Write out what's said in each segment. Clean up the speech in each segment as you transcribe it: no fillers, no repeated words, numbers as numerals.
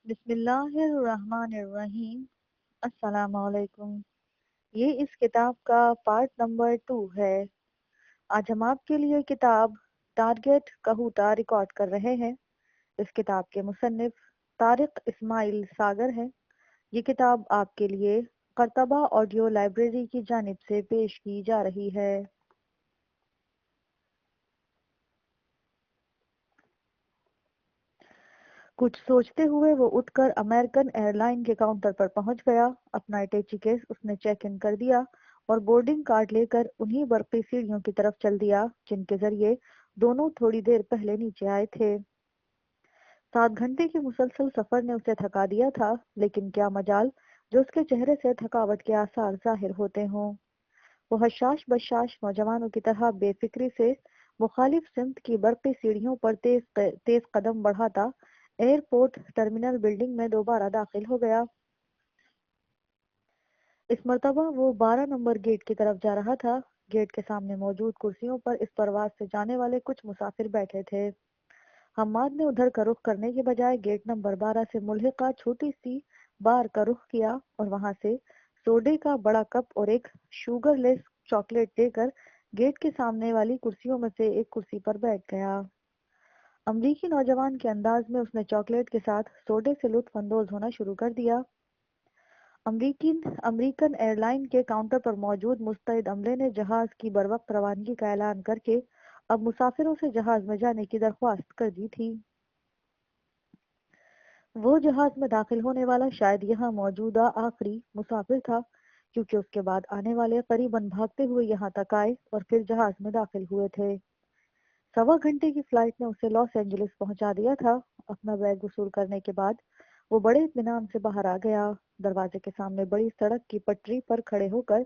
بسم اللہ الرحمن الرحیم۔ السلام علیکم۔ یہ اس کتاب کا پارٹ نمبر 2 ہے۔ آج ہم آپ کے لیے کتاب ٹارگٹ کہوٹا ریکارڈ کر رہے ہیں۔ اس کتاب کے مصنف طارق اسماعیل ساگر ہیں۔ یہ کتاب آپ کے لیے قرطبہ آڈیو لائبریری کی جانب سے پیش کی جا رہی ہے۔ کچھ سوچتے ہوئے وہ اٹھ کر امریکن ایئر لائن کے کاؤنٹر پر پہنچ گیا۔ اپنا اٹیچی کیس اس نے چیک ان کر دیا اور بورڈنگ کارڈ لے کر انہی برقی سیڑھیوں کی طرف چل دیا جن کے ذریعے دونوں تھوڑی دیر پہلے نیچے آئے تھے۔ 7 گھنٹے کے مسلسل سفر نے اسے تھکا دیا تھا، لیکن کیا مجال جو اس کے چہرے سے تھکاوٹ کے آثار ظاہر ہوتے ہوں۔ وہ حشاش بشاش نوجوانوں کی طرح بے فکری سے مخالف سمت کی برقی سیڑھیوں پر تیز قدم بڑھاتا ایئرپورٹ ٹرمینل بلڈنگ میں دوبارہ داخل ہو گیا۔ اس مرتبہ وہ 12 نمبر گیٹ کی طرف جا رہا تھا۔ گیٹ کے سامنے موجود کرسیوں پر اس پرواز سے جانے والے کچھ مسافر بیٹھے تھے۔ حماد نے ادھر کا رخ کرنے کے بجائے گیٹ نمبر 12 سے ملحقہ چھوٹی سی بار کا رخ کیا اور وہاں سے سوڈے کا بڑا کپ اور ایک شوگر لیس چاکلیٹ لے کر گیٹ کے سامنے والی کرسیوں میں سے ایک کرسی پر بیٹھ گیا۔ امریکی نوجوان کے انداز میں اس نے چاکلیٹ کے ساتھ سوڈے سے لطف اندوز ہونا شروع کر دیا۔ امریکن ایئر لائن کے کاؤنٹر پر موجود مستعد عملے نے جہاز کی بروقت روانگی کا اعلان کر کے اب مسافروں سے جہاز میں جانے کی درخواست کر دی تھی۔ وہ جہاز میں داخل ہونے والا شاید یہاں موجودہ آخری مسافر تھا، کیونکہ اس کے بعد آنے والے قریباً بھاگتے ہوئے یہاں تک آئے اور پھر جہاز میں داخل ہوئے تھے۔ 1.25 گھنٹے کی فلائٹ نے اسے لاس اینجلس پہنچا دیا تھا۔ اپنا بیگ وصول کرنے کے بعد وہ بڑے اطمینان سے باہر آ گیا۔ دروازے کے سامنے بڑی سڑک کی پٹری پر کھڑے ہو کر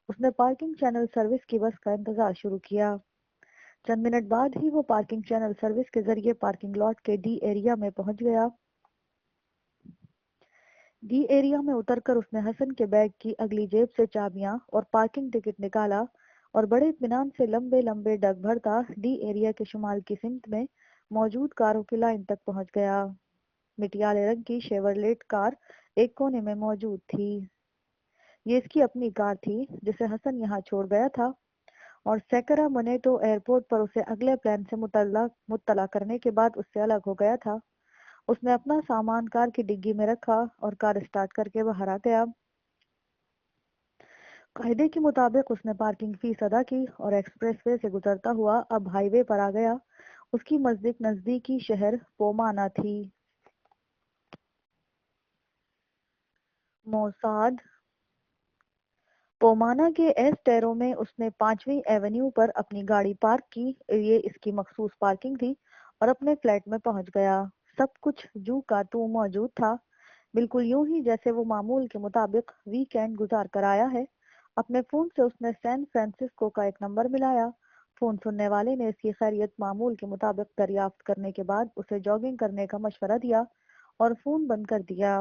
اس نے پارکنگ چینل سروس کی بس کا انتظار شروع کیا۔ چند منٹ بعد ہی وہ پارکنگ چینل سروس کے ذریعے پارکنگ لاٹ کے ڈی ایریا میں پہنچ گیا۔ ڈی ایریا میں اتر کر اس نے حسن کے بیگ کی اگلی جیب سے چابیاں اور پارکنگ ٹکٹ نکالا اور بڑے اطمینان سے لمبے لمبے ڈگ بھرتا ڈی ایریا کے شمال کی سمت میں موجود کاروں کی لائن تک پہنچ گیا۔ مٹیالے رنگ کی شیورلیٹ کار ایک کونے میں موجود تھی۔ یہ اس کی اپنی کار تھی جسے حسن یہاں چھوڑ گیا تھا اور سیکرا مونیٹو ایئرپورٹ پر اسے اگلے پلان سے مطلع کرنے کے بعد اس سے الگ ہو گیا تھا۔ اس نے اپنا سامان کار کی ڈگی میں رکھا اور کار اسٹارٹ کر کے باہر آ گیا۔ قاعدے کے مطابق اس نے پارکنگ فیس ادا کی اور ایکسپریس وے سے گزرتا ہوا اب ہائی وے پر آ گیا۔ اس کی نزدیکی شہر پومانا تھی۔ موساد پومانا کے ایس ٹیرو میں اس نے 5ویں ایونیو پر اپنی گاڑی پارک کی۔ یہ اس کی مخصوص پارکنگ تھی اور اپنے فلیٹ میں پہنچ گیا۔ سب کچھ جو کا تو موجود تھا، بالکل یوں ہی جیسے وہ معمول کے مطابق ویکینڈ گزار کر آیا ہے۔ اپنے فون سے اس نے سین فرانسسکو کا ایک نمبر ملایا۔ فون سننے والے نے اس کی خیریت معمول کے مطابق دریافت کرنے کے بعد اسے جاگنگ کرنے کا مشورہ دیا اور فون بند کر دیا۔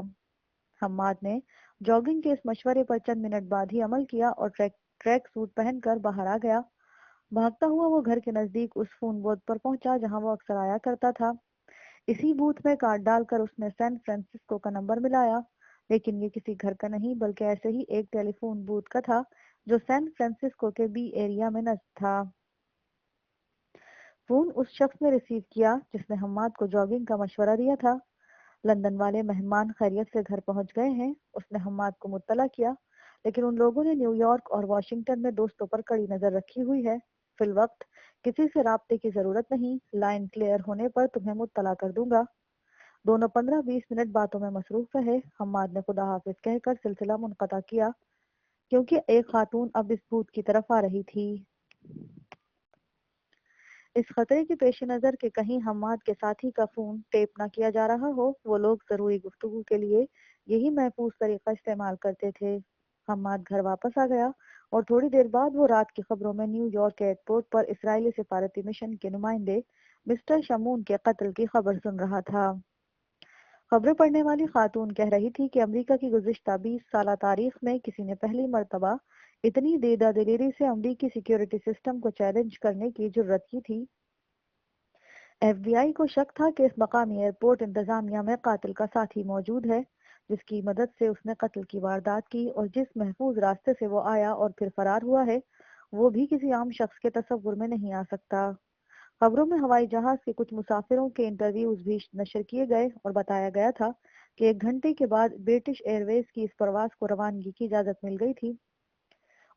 حماد نے جاگنگ کے اس مشورے پر چند منٹ بعد ہی عمل کیا اور ٹریک سوٹ پہن کر باہر آ گیا۔ بھاگتا ہوا وہ گھر کے نزدیک اس فون بوتھ پر پہنچا جہاں وہ اکثر آیا کرتا تھا۔ اسی بوتھ میں کارڈ ڈال کر اس نے سین فرانسسکو کا نمبر ملایا، لیکن یہ کسی گھر کا نہیں بلکہ ایسے ہی ایک ٹیلی فون بوتھ کا تھا جو سین فرانسسکو کے بی ایریا میں نصب تھا۔ فون اس شخص نے ریسیو کیا جس نے حماد کو جاگنگ کا مشورہ دیا تھا۔ لندن والے مہمان خیریت سے گھر پہنچ گئے ہیں، اس نے حماد کو مطلع کیا، لیکن ان لوگوں نے نیو یارک اور واشنگٹن میں دوستوں پر کڑی نظر رکھی ہوئی ہے۔ فی الوقت کسی سے رابطے کی ضرورت نہیں، لائن کلیئر ہونے پر تمہیں مطلع کر دوں گا۔ دونوں 15-20 منٹ باتوں میں مصروف رہے۔ حماد نے خدا حافظ کہہ کر سلسلہ منقطع کیا کیونکہ ایک خاتون اب اس بوتھ کی طرف آ رہی تھی۔ اس خطرے کے پیش نظر کہ کہیں حماد کے ساتھی کا فون ٹیپ نہ کیا جا رہا ہو، وہ لوگ ضروری گفتگو کے لیے یہی محفوظ طریقہ استعمال کرتے تھے۔ حماد گھر واپس آ گیا اور تھوڑی دیر بعد وہ رات کی خبروں میں نیو یارک ایئرپورٹ پر اسرائیلی سفارتی مشن کے نمائندے مسٹر شمون کے قتل کی خبر سن رہا تھا۔ خبریں پڑھنے والی خاتون کہہ رہی تھی کہ امریکہ کی گزشتہ 20 سالہ تاریخ میں کسی نے پہلی مرتبہ اتنی دیدہ دلیری سے امریکی سیکیورٹی سسٹم کو چیلنج کرنے کی جرت کی تھی۔ FBI کو شک تھا کہ اس مقامی ایئرپورٹ انتظامیہ میں قاتل کا ساتھی موجود ہے، جس کی مدد سے اس نے قتل کی واردات کی، اور جس محفوظ راستے سے وہ آیا اور پھر فرار ہوا ہے وہ بھی کسی عام شخص کے تصور میں نہیں آ سکتا۔ خبروں میں ہوائی جہاز کے کچھ مسافروں کے انٹرویوز بھی نشر کیے گئے اور بتایا گیا تھا کہ 1 گھنٹے کے بعد برٹش ایئر ویز کی اس پرواز کو روانگی کی اجازت مل گئی تھی۔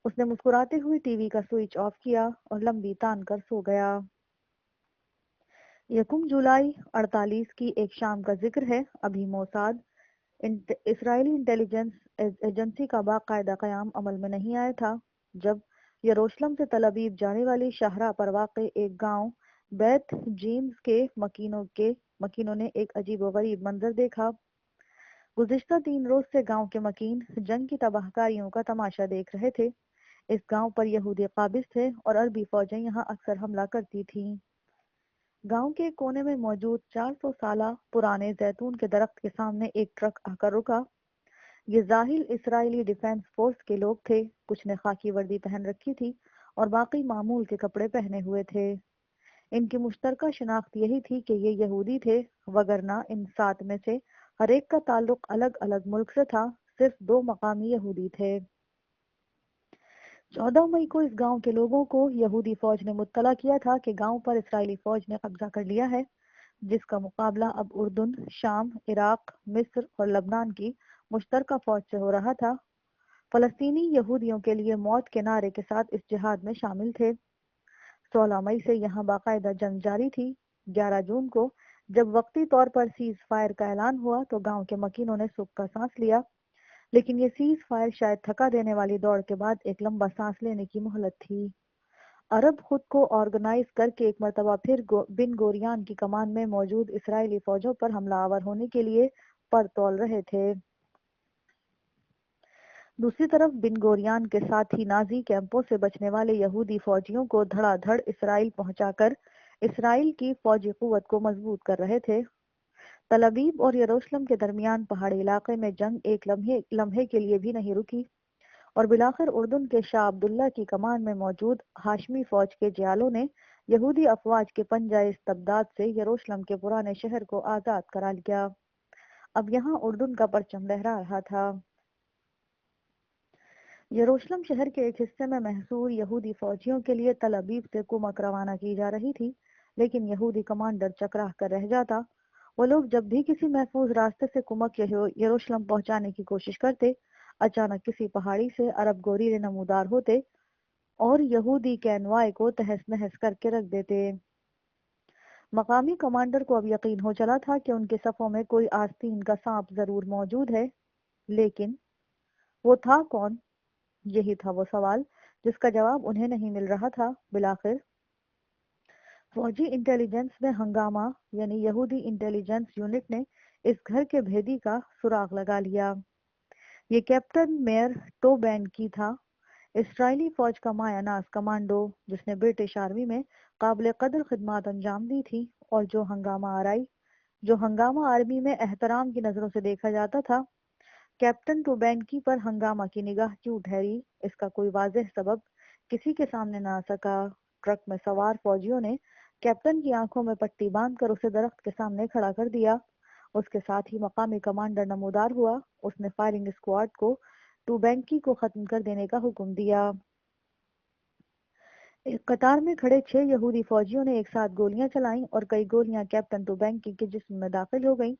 اس نے مسکراتے ہوئے ٹی وی کا سوئچ آف کیا اور لمبی تان کر سو گیا۔ 1 جولائی 48 کی ایک شام کا ذکر ہے۔ ابھی موساد اسرائیلی انٹیلیجنس ایجنسی کا باقاعدہ قیام عمل میں نہیں آیا تھا جب یروشلم سے تل ابیب جانے والی شاہراہ پر واقع ایک گاؤں بیت جیمز کے مکینوں نے ایک عجیب و غریب منظر دیکھا۔ گزشتہ 3 روز سے گاؤں کے مکین جنگ کی تباہ کاریوں کا تماشا دیکھ رہے تھے۔ اس گاؤں پر یہودی قابض تھے اور عربی فوجیں یہاں اکثر حملہ کرتی تھیں۔ گاؤں کے کونے میں موجود 400 سالہ پرانے زیتون کے درخت کے سامنے ایک ٹرک آ کر رکا۔ یہ ظاہر اسرائیلی ڈیفنس فورس کے لوگ تھے، کچھ نے خاکی وردی پہن رکھی تھی اور باقی معمول کے کپڑے پہنے ہوئے تھے۔ ان کی مشترکہ شناخت یہی تھی کہ یہ یہودی تھے، وگرنہ ان 7 میں سے ہر ایک کا تعلق الگ الگ ملک سے تھا، صرف 2 مقامی یہودی تھے۔ 14 مئی کو اس گاؤں کے لوگوں کو یہودی فوج نے مطلع کیا تھا کہ گاؤں پر اسرائیلی فوج نے قبضہ کر لیا ہے، جس کا مقابلہ اب اردن، شام، عراق، مصر اور لبنان کی مشترکہ فوج سے ہو رہا تھا۔ فلسطینی یہودیوں کے لیے موت کے نعرے کے ساتھ اس جہاد میں شامل تھے۔ 16 مئی سے یہاں باقاعدہ جنگ جاری تھی۔ 11 جون کو جب وقتی طور پر سیز فائر کا اعلان ہوا تو گاؤں کے مکینوں نے سکھ کا سانس لیا، لیکن یہ سیز فائر شاید تھکا دینے والی دوڑ کے بعد ایک لمبا سانس لینے کی مہلت تھی۔ عرب خود کو آرگنائز کر کے ایک مرتبہ پھر بن گوریان کی کمان میں موجود اسرائیلی فوجوں پر حملہ آور ہونے کے لیے پر تول رہے تھے۔ دوسری طرف بن گوریان کے ساتھ ہی نازی کیمپوں سے بچنے والے یہودی فوجیوں کو دھڑا دھڑ اسرائیل پہنچا کر اسرائیل کی فوجی قوت کو مضبوط کر رہے تھے۔ تل ابیب اور یروشلم کے درمیان پہاڑی علاقے میں جنگ ایک لمحے کے لیے بھی نہیں رکی، اور بالآخر اردن کے شاہ عبداللہ کی کمان میں موجود ہاشمی فوج کے جیالوں نے یہودی افواج کے پنجہ استبداد سے یروشلم کے پرانے شہر کو آزاد کرا لیا۔ اب یہاں اردن کا پرچم لہرا رہا تھا۔ یروشلم شہر کے ایک حصے میں محصور یہودی فوجیوں کے لیے تل ابیب سے کمک روانہ کی جا رہی تھی، لیکن یہودی کمانڈر چکراہ کر رہ جاتا۔ وہ لوگ جب بھی کسی محفوظ راستے سے کمک یروشلم پہنچانے کی کوشش کرتے، اچانک کسی پہاڑی سے عرب گوریلے نمودار ہوتے اور یہودی کینوائے کو تہس نہس کر کے رکھ دیتے۔ مقامی کمانڈر کو اب یقین ہو چلا تھا کہ ان کے صفوں میں کوئی آستین کا سانپ ضرور موجود ہے، لیکن وہ تھا کون؟ یہی تھا وہ سوال جس کا جواب انہیں نہیں مل رہا تھا۔ بالآخر فوجی انٹیلیجنس میں ہنگامہ، یعنی یہودی انٹیلیجنس یونٹ نے اس گھر کے بھیدی کا سراغ لگا لیا۔ یہ کیپٹن میئر ٹو بین کی تھا، اسرائیلی فوج کا مایہ ناز کمانڈو جس نے برٹش آرمی میں قابل قدر خدمات انجام دی تھی، اور جو ہنگامہ آرمی میں احترام کی نظروں سے دیکھا جاتا تھا۔ کیپٹن ٹوبینکی پر ہنگامہ کی نگاہ کیوں ٹھہری، اس کا کوئی واضح سبب کسی کے سامنے نہ آ سکا۔ ٹرک میں سوار فوجیوں نے کیپٹن کی آنکھوں میں پٹی باندھ کر اسے درخت کے سامنے کھڑا کر دیا۔ اس کے ساتھ ہی مقامی کمانڈر نمودار ہوا۔ اس نے فائرنگ اسکواڈ کو ٹوبینکی کو ختم کر دینے کا حکم دیا۔ ایک قطار میں کھڑے 6 یہودی فوجیوں نے ایک ساتھ گولیاں چلائیں اور کئی گولیاں کیپٹن ٹوبینکی کے جسم میں داخل ہو گئیں۔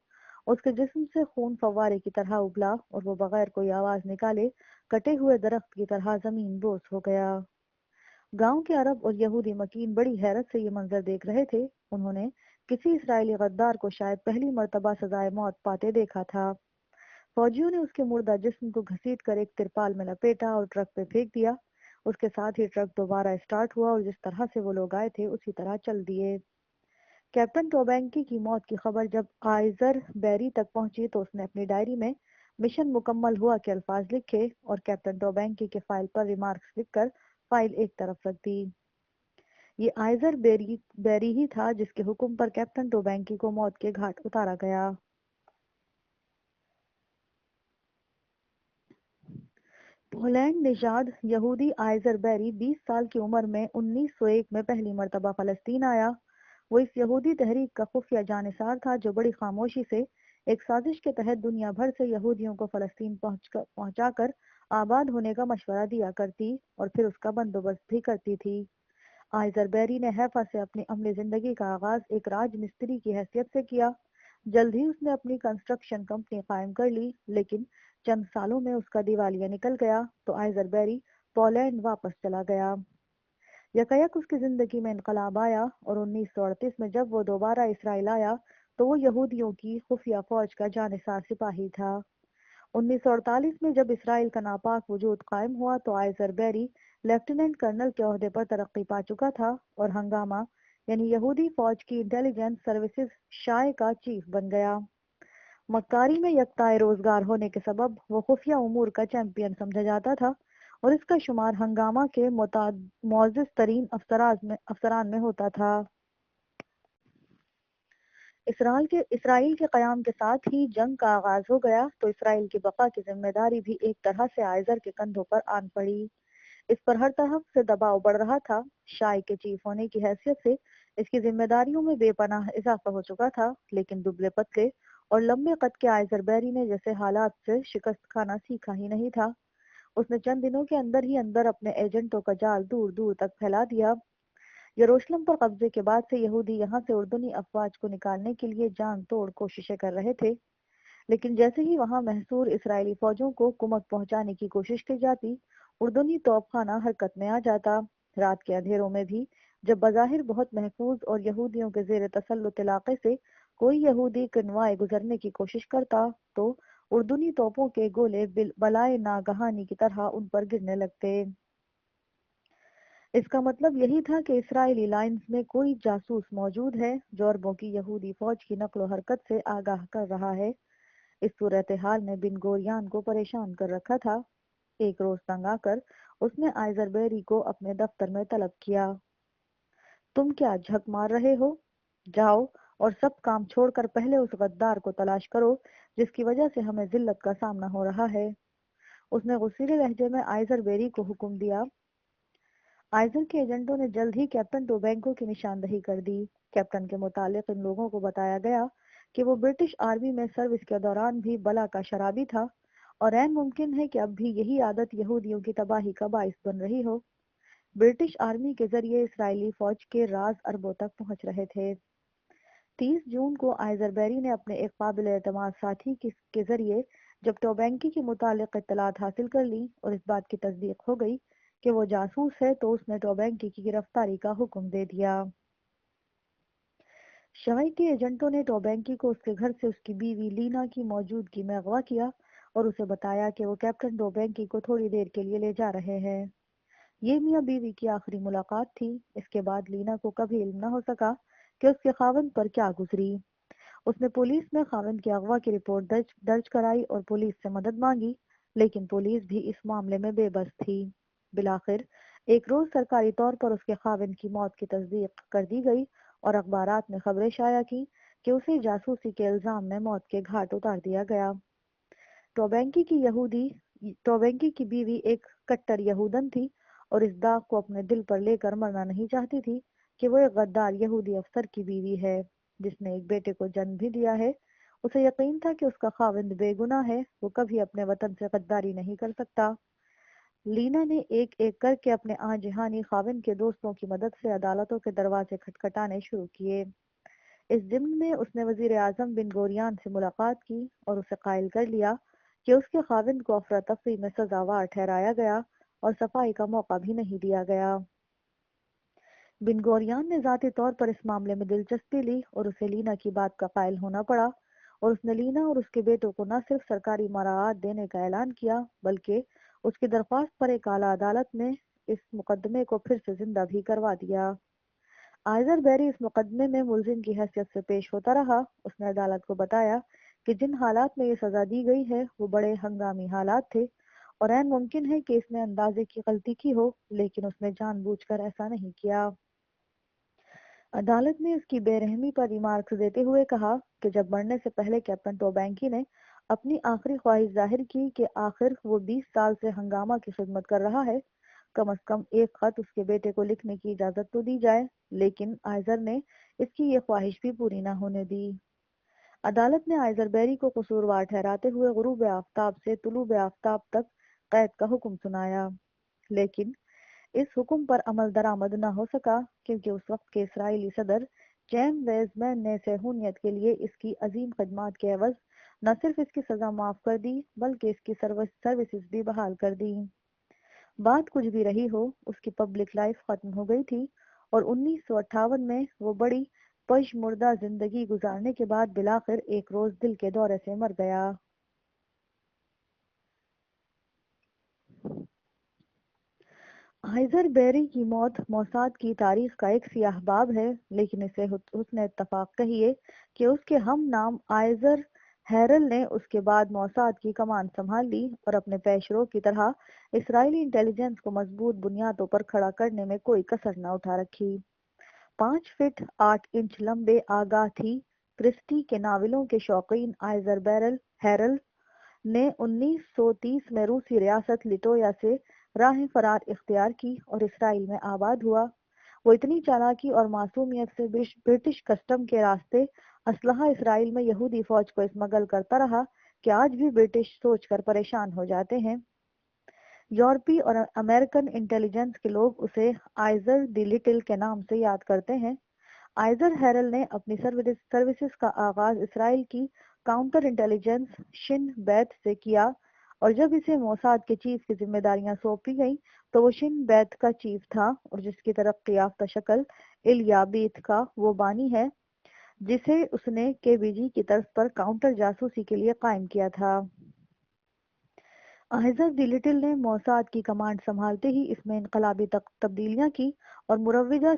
اس کے جسم سے خون فوارے کی طرح ابلا اور وہ بغیر کوئی آواز نکالے کٹے ہوئے درخت کی طرح زمین بوس ہو گیا۔ گاؤں کے عرب اور یہودی مکین بڑی حیرت سے یہ منظر دیکھ رہے تھے۔ انہوں نے کسی اسرائیلی غدار کو شاید پہلی مرتبہ سزائے موت پاتے دیکھا تھا۔ فوجیوں نے اس کے مردہ جسم کو گھسیٹ کر ایک ترپال میں لپیٹا اور ٹرک پہ پھینک دیا۔ اس کے ساتھ ہی ٹرک دوبارہ اسٹارٹ ہوا اور جس طرح سے وہ لوگ آئے تھے اسی طرح چل دیے۔ کیپٹن ٹوبینکی کی موت کی خبر جب آئزر بیری تک پہنچی تو اس نے اپنی ڈائری میں مشن مکمل ہوا کے الفاظ لکھے اور کیپٹن ٹوبینکی کے فائل پر ریمارکس لکھ کر فائل ایک طرف رکھ دی۔ یہ آئزر بیری ہی تھا جس کے حکم پر کیپٹن ٹوبینکی کو موت کے گھاٹ اتارا گیا۔ پولینڈ نژاد یہودی آئزر بیری 20 سال کی عمر میں 1901 میں پہلی مرتبہ فلسطین آیا۔ وہ اس یہودی تحریک کا خفیہ جانثار تھا جو بڑی خاموشی سے ایک سازش کے تحت دنیا بھر سے یہودیوں کو فلسطین پہنچا کر آباد ہونے کا مشورہ دیا کرتی اور پھر اس کا بندوبست بھی کرتی تھی۔ آئزر بیری نے حیفا سے اپنی عملی زندگی کا آغاز ایک راج مستری کی حیثیت سے کیا۔ جلد ہی اس نے اپنی کنسٹرکشن کمپنی قائم کر لی، لیکن چند سالوں میں اس کا دیوالیہ نکل گیا تو آئزر بیری پولینڈ واپس چلا گیا۔ یکایک اس کی زندگی میں انقلاب آیا اور 1938 میں جب وہ دوبارہ اسرائیل آیا تو وہ یہودیوں کی خفیہ فوج کا جانثار سپاہی تھا۔ 1948 میں جب اسرائیل کا ناپاک وجود قائم ہوا تو آئزر بیری لیفٹیننٹ کرنل کے عہدے پر ترقی پا چکا تھا اور ہنگامہ یعنی یہودی فوج کی انٹیلیجنس سروسز شائع کا چیف بن گیا۔ مکاری میں یکتائے روزگار ہونے کے سبب وہ خفیہ امور کا چیمپئن سمجھا جاتا تھا اور اس کا شمار ہنگامہ کے معزز ترین افسران میں ہوتا تھا۔ اسرائیل کے قیام کے ساتھ ہی جنگ کا آغاز ہو گیا تو اسرائیل کی بقا کی ذمہ داری بھی ایک طرح سے آئزر کے کندھوں پر آن پڑی۔ اس پر ہر طرف سے دباؤ بڑھ رہا تھا۔ شائی کے چیف ہونے کی حیثیت سے اس کی ذمہ داریوں میں بے پناہ اضافہ ہو چکا تھا، لیکن دبلے پتلے اور لمبے قد کے آئزر بیری نے جیسے حالات سے شکست کھانا سیکھا ہی نہیں تھا۔ اس نے چند دنوں کے اندر ہی اپنے ایجنٹوں کا جال دور دور تک پھیلا دیا۔ یروشلم پر قبضے کے بعد سے یہودی یہاں سے اردنی افواج کو نکالنے کے لیے جان توڑ کوششیں کر رہے تھے، لیکن جیسے ہی وہاں محصور اسرائیلی فوجوں کو کمک پہنچانے کی کوشش کی جاتی، اردنی توپ خانہ حرکت میں آ جاتا۔ رات کے اندھیروں میں بھی جب بظاہر بہت محفوظ اور یہودیوں کے زیر تسلط علاقے سے کوئی یہودی کنوائے گزرنے کی کوشش کرتا تو اردنی توپوں کے گولے بلائے ناگہانی کی طرح ان پر گرنے لگتے۔ اس کا مطلب یہی تھا کہ اسرائیلی لائنز میں کوئی جاسوس موجود ہے جو عربوں کی یہودی فوج کی نقل و حرکت سے آگاہ کر رہا ہے۔ اس صورتحال نے بن گوریان کو پریشان کر رکھا تھا۔ ایک روز تنگ آ کر اس نے آئزر بیری کو اپنے دفتر میں طلب کیا۔ تم کیا جھک مار رہے ہو؟ جاؤ اور سب کام چھوڑ کر پہلے اس غدار کو تلاش کرو جس کی وجہ سے ہمیں ذلت کا سامنا ہو رہا ہے۔ اس نے غصیلے لہجے میں آئزر بیری کو حکم دیا۔ آئزر کے ایجنٹوں نے جلد ہی کیپٹن ٹوبینکو کی نشاندہی کر دی۔ کیپٹن کے متعلق ان لوگوں کو بتایا گیا کہ وہ برٹش آرمی میں سروس کے دوران بھی بلا کا شرابی تھا اور عین ممکن ہے کہ اب بھی یہی عادت یہودیوں کی تباہی کا باعث بن رہی ہو۔ برٹش آرمی کے ذریعے اسرائیلی فوج کے راز عربوں تک پہنچ رہے تھے۔ 30 جون کو آئزر بیری نے اپنے ایک قابل اعتماد ساتھی کے ذریعے جب ٹوبینکی کے متعلق اطلاعات حاصل کر لی اور اس بات کی تصدیق ہو گئی کہ وہ جاسوس ہے تو اس نے ٹوبینکی کی گرفتاری کا حکم دے دیا۔ شائی کے ایجنٹوں نے ٹوبینکی کو اس کے گھر سے اس کی بیوی لینا کی موجودگی میں اغوا کیا اور اسے بتایا کہ وہ کیپٹن ٹوبینکی کو تھوڑی دیر کے لیے لے جا رہے ہیں۔ یہ میاں بیوی کی آخری ملاقات تھی۔ اس کے بعد لینا کو کبھی علم نہ ہو سکا کہ اس کے خاوند پر کیا گزری۔ اس نے پولیس میں خاوند کے اغوا کی رپورٹ درج کرائی اور پولیس سے مدد مانگی، لیکن پولیس بھی اس معاملے میں بے بس تھی۔ بالآخر ایک روز سرکاری طور پر اس کے خاوند کی موت کی تصدیق کر دی گئی اور اخبارات میں خبریں شائع کی کہ اسے جاسوسی کے الزام میں موت کے گھاٹ اتار دیا گیا۔ ٹوبینکی کی بیوی ایک کٹر یہودن تھی اور اس داغ کو اپنے دل پر لے کر مرنا نہیں چاہتی تھی کہ وہ ایک غدار یہودی افسر کی بیوی ہے جس نے ایک بیٹے کو جنم بھی دیا ہے۔ اسے یقین تھا کہ اس کا خاوند بے گناہ ہے، وہ کبھی اپنے وطن سے غداری نہیں کر سکتا۔ لینا نے ایک ایک کر کے اپنے آن جہانی خاوند کے دوستوں کی مدد سے عدالتوں کے دروازے کھٹکھٹانے شروع کیے۔ اس ضمن میں اس نے وزیر اعظم بن گوریان سے ملاقات کی اور اسے قائل کر لیا کہ اس کے خاوند کو افراتفری میں سزاوار ٹھہرایا گیا اور صفائی کا موقع بھی نہیں دیا گیا۔ بن گوریان نے ذاتی طور پر اس معاملے میں دلچسپی لی اور اسے لینا کی بات کا قائل ہونا پڑا اور اس نے لینا اور اس کے بیٹوں کو نہ صرف سرکاری مراعات دینے کا اعلان کیا بلکہ اس کی درخواست پر ایک اعلیٰ عدالت نے اس مقدمے کو پھر سے زندہ بھی کروا دیا۔ آئزر بیری اس مقدمے میں ملزم کی حیثیت سے پیش ہوتا رہا۔ اس نے عدالت کو بتایا کہ جن حالات میں یہ سزا دی گئی ہے وہ بڑے ہنگامی حالات تھے اور عین ممکن ہے کہ اس نے اندازے کی غلطی کی ہو، لیکن اس نے جان بوجھ کر ایسا نہیں کیا۔ عدالت نے اس کی بے رحمی پر ریمارکس دیتے ہوئے کہا کہ جب مرنے سے پہلے کیپٹن ٹوبینکی نے اپنی آخری خواہش ظاہر کی کہ آخر وہ 20 سال سے ہنگامہ کی خدمت کر رہا ہے کم ایک خط اس کے بیٹے کو لکھنے کی اجازت تو دی جائے، لیکن آئزر نے اس کی یہ خواہش بھی پوری نہ ہونے دی۔ عدالت نے آئزر بیری کو قصوروار ٹھہراتے ہوئے غروب آفتاب سے طلوع آفتاب تک قید کا حکم سنایا، لیکن اس حکم پر عمل درآمد نہ ہو سکا کیونکہ اس وقت کے اسرائیلی صدر چیم ویزمین نے صہیونیت کے لیے اس کی عظیم خدمات کے عوض نہ صرف اس کی سزا معاف کر دی بلکہ اس کی سروسز بھی بحال کر دی۔ بات کچھ بھی رہی ہو، اس کی پبلک لائف ختم ہو گئی تھی اور 1958 میں وہ بڑی پژمردہ زندگی گزارنے کے بعد بالآخر ایک روز دل کے دورے سے مر گیا۔ آئزر بیری کی موت موساد کی تاریخ کا ایک سیاہ باب ہے، لیکن اسے حسن اتفاق کہیے کہ اس کے ہم نام آئزر ہیرل نے اس کے بعد موساد کی کمان سنبھال لی اور اپنے پیشرو کی طرح اسرائیلی انٹیلیجنس کو مضبوط بنیادوں پر کھڑا کرنے میں کوئی کسر نہ اٹھا رکھی۔ 5 فٹ 8 انچ لمبے آگاہ تھی کرسٹی کے ناولوں کے شوقین آئزر ہیرل نے 1930 میں روسی ریاست لٹویا سے راہ فرار اختیار کی اور اسرائیل میں آباد ہوا۔ وہ اتنی چالاکی اور معصومیت سے برٹش کسٹم کے راستے اسلحہ اسرائیل میں یہودی فوج کو اسمگل کرتا رہا کہ آج بھی برٹش سوچ کر پریشان ہو جاتے ہیں۔ یورپی اور امریکن انٹیلیجنس کے لوگ اسے آئزر دی لٹل کے نام سے یاد کرتے ہیں۔ آئزر ہیرل نے اپنی سروسز کا آغاز اسرائیل کی کاؤنٹر انٹیلیجنس شن بیت سے کیا اور جب اسے موساد کے چیف کی ذمہ داریاں سونپی گئیں تو وہ شن بیت کا چیف تھا اور جس کی ترقی یافتہ شکل الیابیت کا وہ بانی ہے جسے اس نے کے بی جی کی طرز پر کاؤنٹر جاسوسی کے لیے قائم کیا تھا۔ آئزر دی لٹل نے موساد کی کمانڈ سنبھالتے ہی اس میں انقلابی تبدیلیاں کی اور مروجہ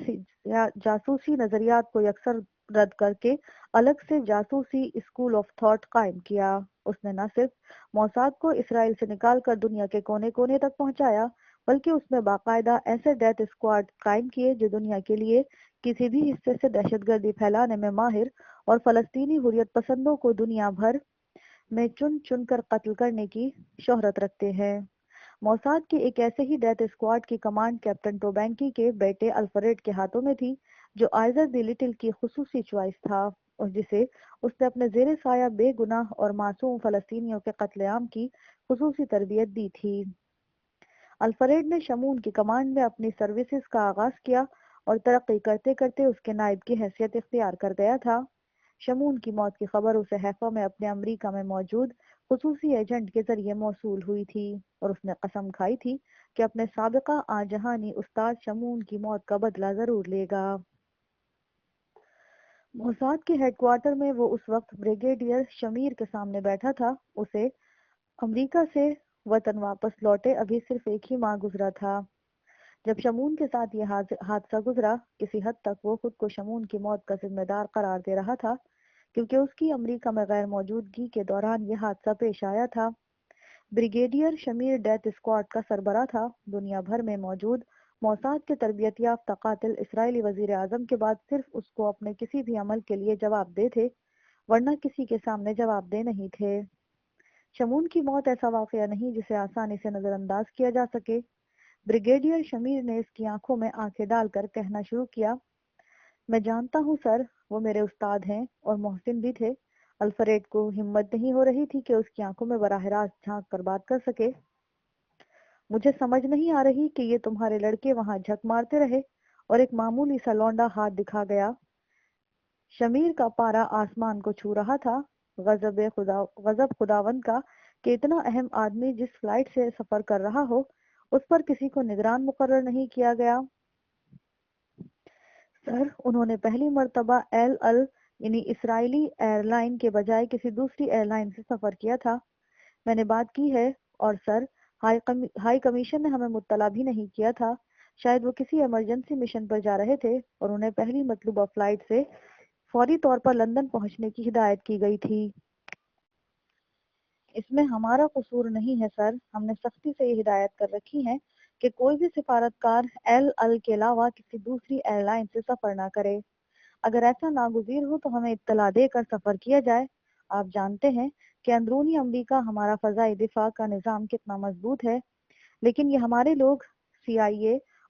جاسوسی نظریات کو یکسر رد کر کے الگ سے جاسوسی اسکول آف تھاٹ قائم کیا۔ اس نے نہ صرف موساد کو اسرائیل سے نکال کر دنیا کے کونے کونے تک پہنچایا بلکہ اس میں باقاعدہ ایسے ڈیتھ اسکواڈ قائم کیے جو دنیا کے لیے کسی بھی حصے سے دہشت گردی پھیلانے میں ماہر اور فلسطینی حریت پسندوں کو دنیا بھر میں چن چن کر قتل کرنے کی شہرت رکھتے ہیں۔ موساد کے ایک ایسے ہی ڈیتھ اسکواڈ کی کمانڈ کیپٹن ٹوبینکی کے بیٹے الفریڈ کے ہاتھوں میں تھی جو آئزر دی لٹل کی خصوصی چوائس تھا اور جسے اس نے اپنے زیر سایہ بے گناہ اور معصوم فلسطینیوں کے قتل عام کی خصوصی تربیت دی تھی۔ الفریڈ نے شمون کی کمانڈ میں اپنی سروسز کا آغاز کیا اور ترقی کرتے کرتے اس کے نائب کی حیثیت اختیار کر گیا تھا۔ شمون کی موت کی خبر اسے حیفا میں اپنے امریکہ میں موجود خصوصی ایجنٹ کے ذریعے موصول ہوئی تھی اور اس نے قسم کھائی تھی کہ اپنے سابقہ آجہانی استاد شمون کی موت کا بدلہ ضرور لے گا۔ موساد کے ہیڈ کوارٹر میں وہ اس وقت بریگیڈیئر شمیر کے سامنے بیٹھا تھا۔ اسے امریکہ سے وطن واپس لوٹے ابھی صرف ایک ہی ماہ گزرا تھا جب شمون کے ساتھ یہ حادثہ گزرا۔ کسی حد تک وہ خود کو شمون کی موت کا ذمہ دار قرار دے رہا تھا کیونکہ اس کی امریکہ میں غیر موجودگی کے دوران یہ حادثہ پیش آیا تھا۔ بریگیڈیئر شمیر ڈیتھ اسکواڈ کا سربراہ تھا۔ دنیا بھر میں موجود موساد کے تربیت یافتہ قاتل اسرائیلی وزیر اعظم کے بعد صرف اس کو اپنے کسی بھی عمل کے لیے جواب دہ تھے ورنہ کسی کے سامنے جواب دہ نہیں تھے۔ شمون کی موت ایسا واقعہ نہیں جسے آسانی سے نظر انداز کیا جا سکے۔ بریگیڈیئر شمیر نے اس کی آنکھوں میں آنکھیں ڈال کر کہنا شروع کیا، میں جانتا ہوں سر، وہ میرے استاد ہیں اور محسن بھی تھے۔ الفریڈ کو ہمت نہیں ہو رہی تھی کہ اس کی آنکھوں میں براہ راست جھانک کر بات کر سکے۔ مجھے سمجھ نہیں آ رہی کہ یہ تمہارے لڑکے وہاں جھک مارتے رہے اور ایک معمولی سا لونڈا ہاتھ دکھا گیا۔ شمیر کا پارا آسمان کو چھو رہا تھا۔ غضب خداوند کا کہ اتنا اہم آدمی جس فلائٹ سے سفر کر رہا ہو اس پر کسی کو نگران مقرر نہیں کیا گیا۔ سر، انہوں نے پہلی مرتبہ یعنی اسرائیلی ایئر لائن کے بجائے کسی دوسری ایئر لائن سے سفر کیا تھا۔ میں نے بات کی ہے اور سر، ہائی کمیشن نے ہمیں مطلع بھی نہیں کیا تھا۔ شاید وہ کسی ایمرجنسی مشن پر جا رہے تھے اور انہیں پہلی مطلوبہ فلائٹ سے فوری طور پر لندن پہنچنے کی ہدایت کی گئی تھی۔ اس میں ہمارا قصور نہیں ہے سر، ہم نے سختی سے یہ ہدایت کر رکھی ہے کہ کوئی بھی سفارتکار کے علاوہ کسی دوسری ایئر لائن سے سفر نہ کرے۔ اگر ایسا ناگزیر ہو تو ہمیں اطلاع دے کر سفر کیا جائے۔ آپ جانتے ہیں کہ اندرونی امریکہ ہمارا فضائی دفاع کا نظام کتنا مضبوط ہے، لیکن یہ ہمارے لوگ CIA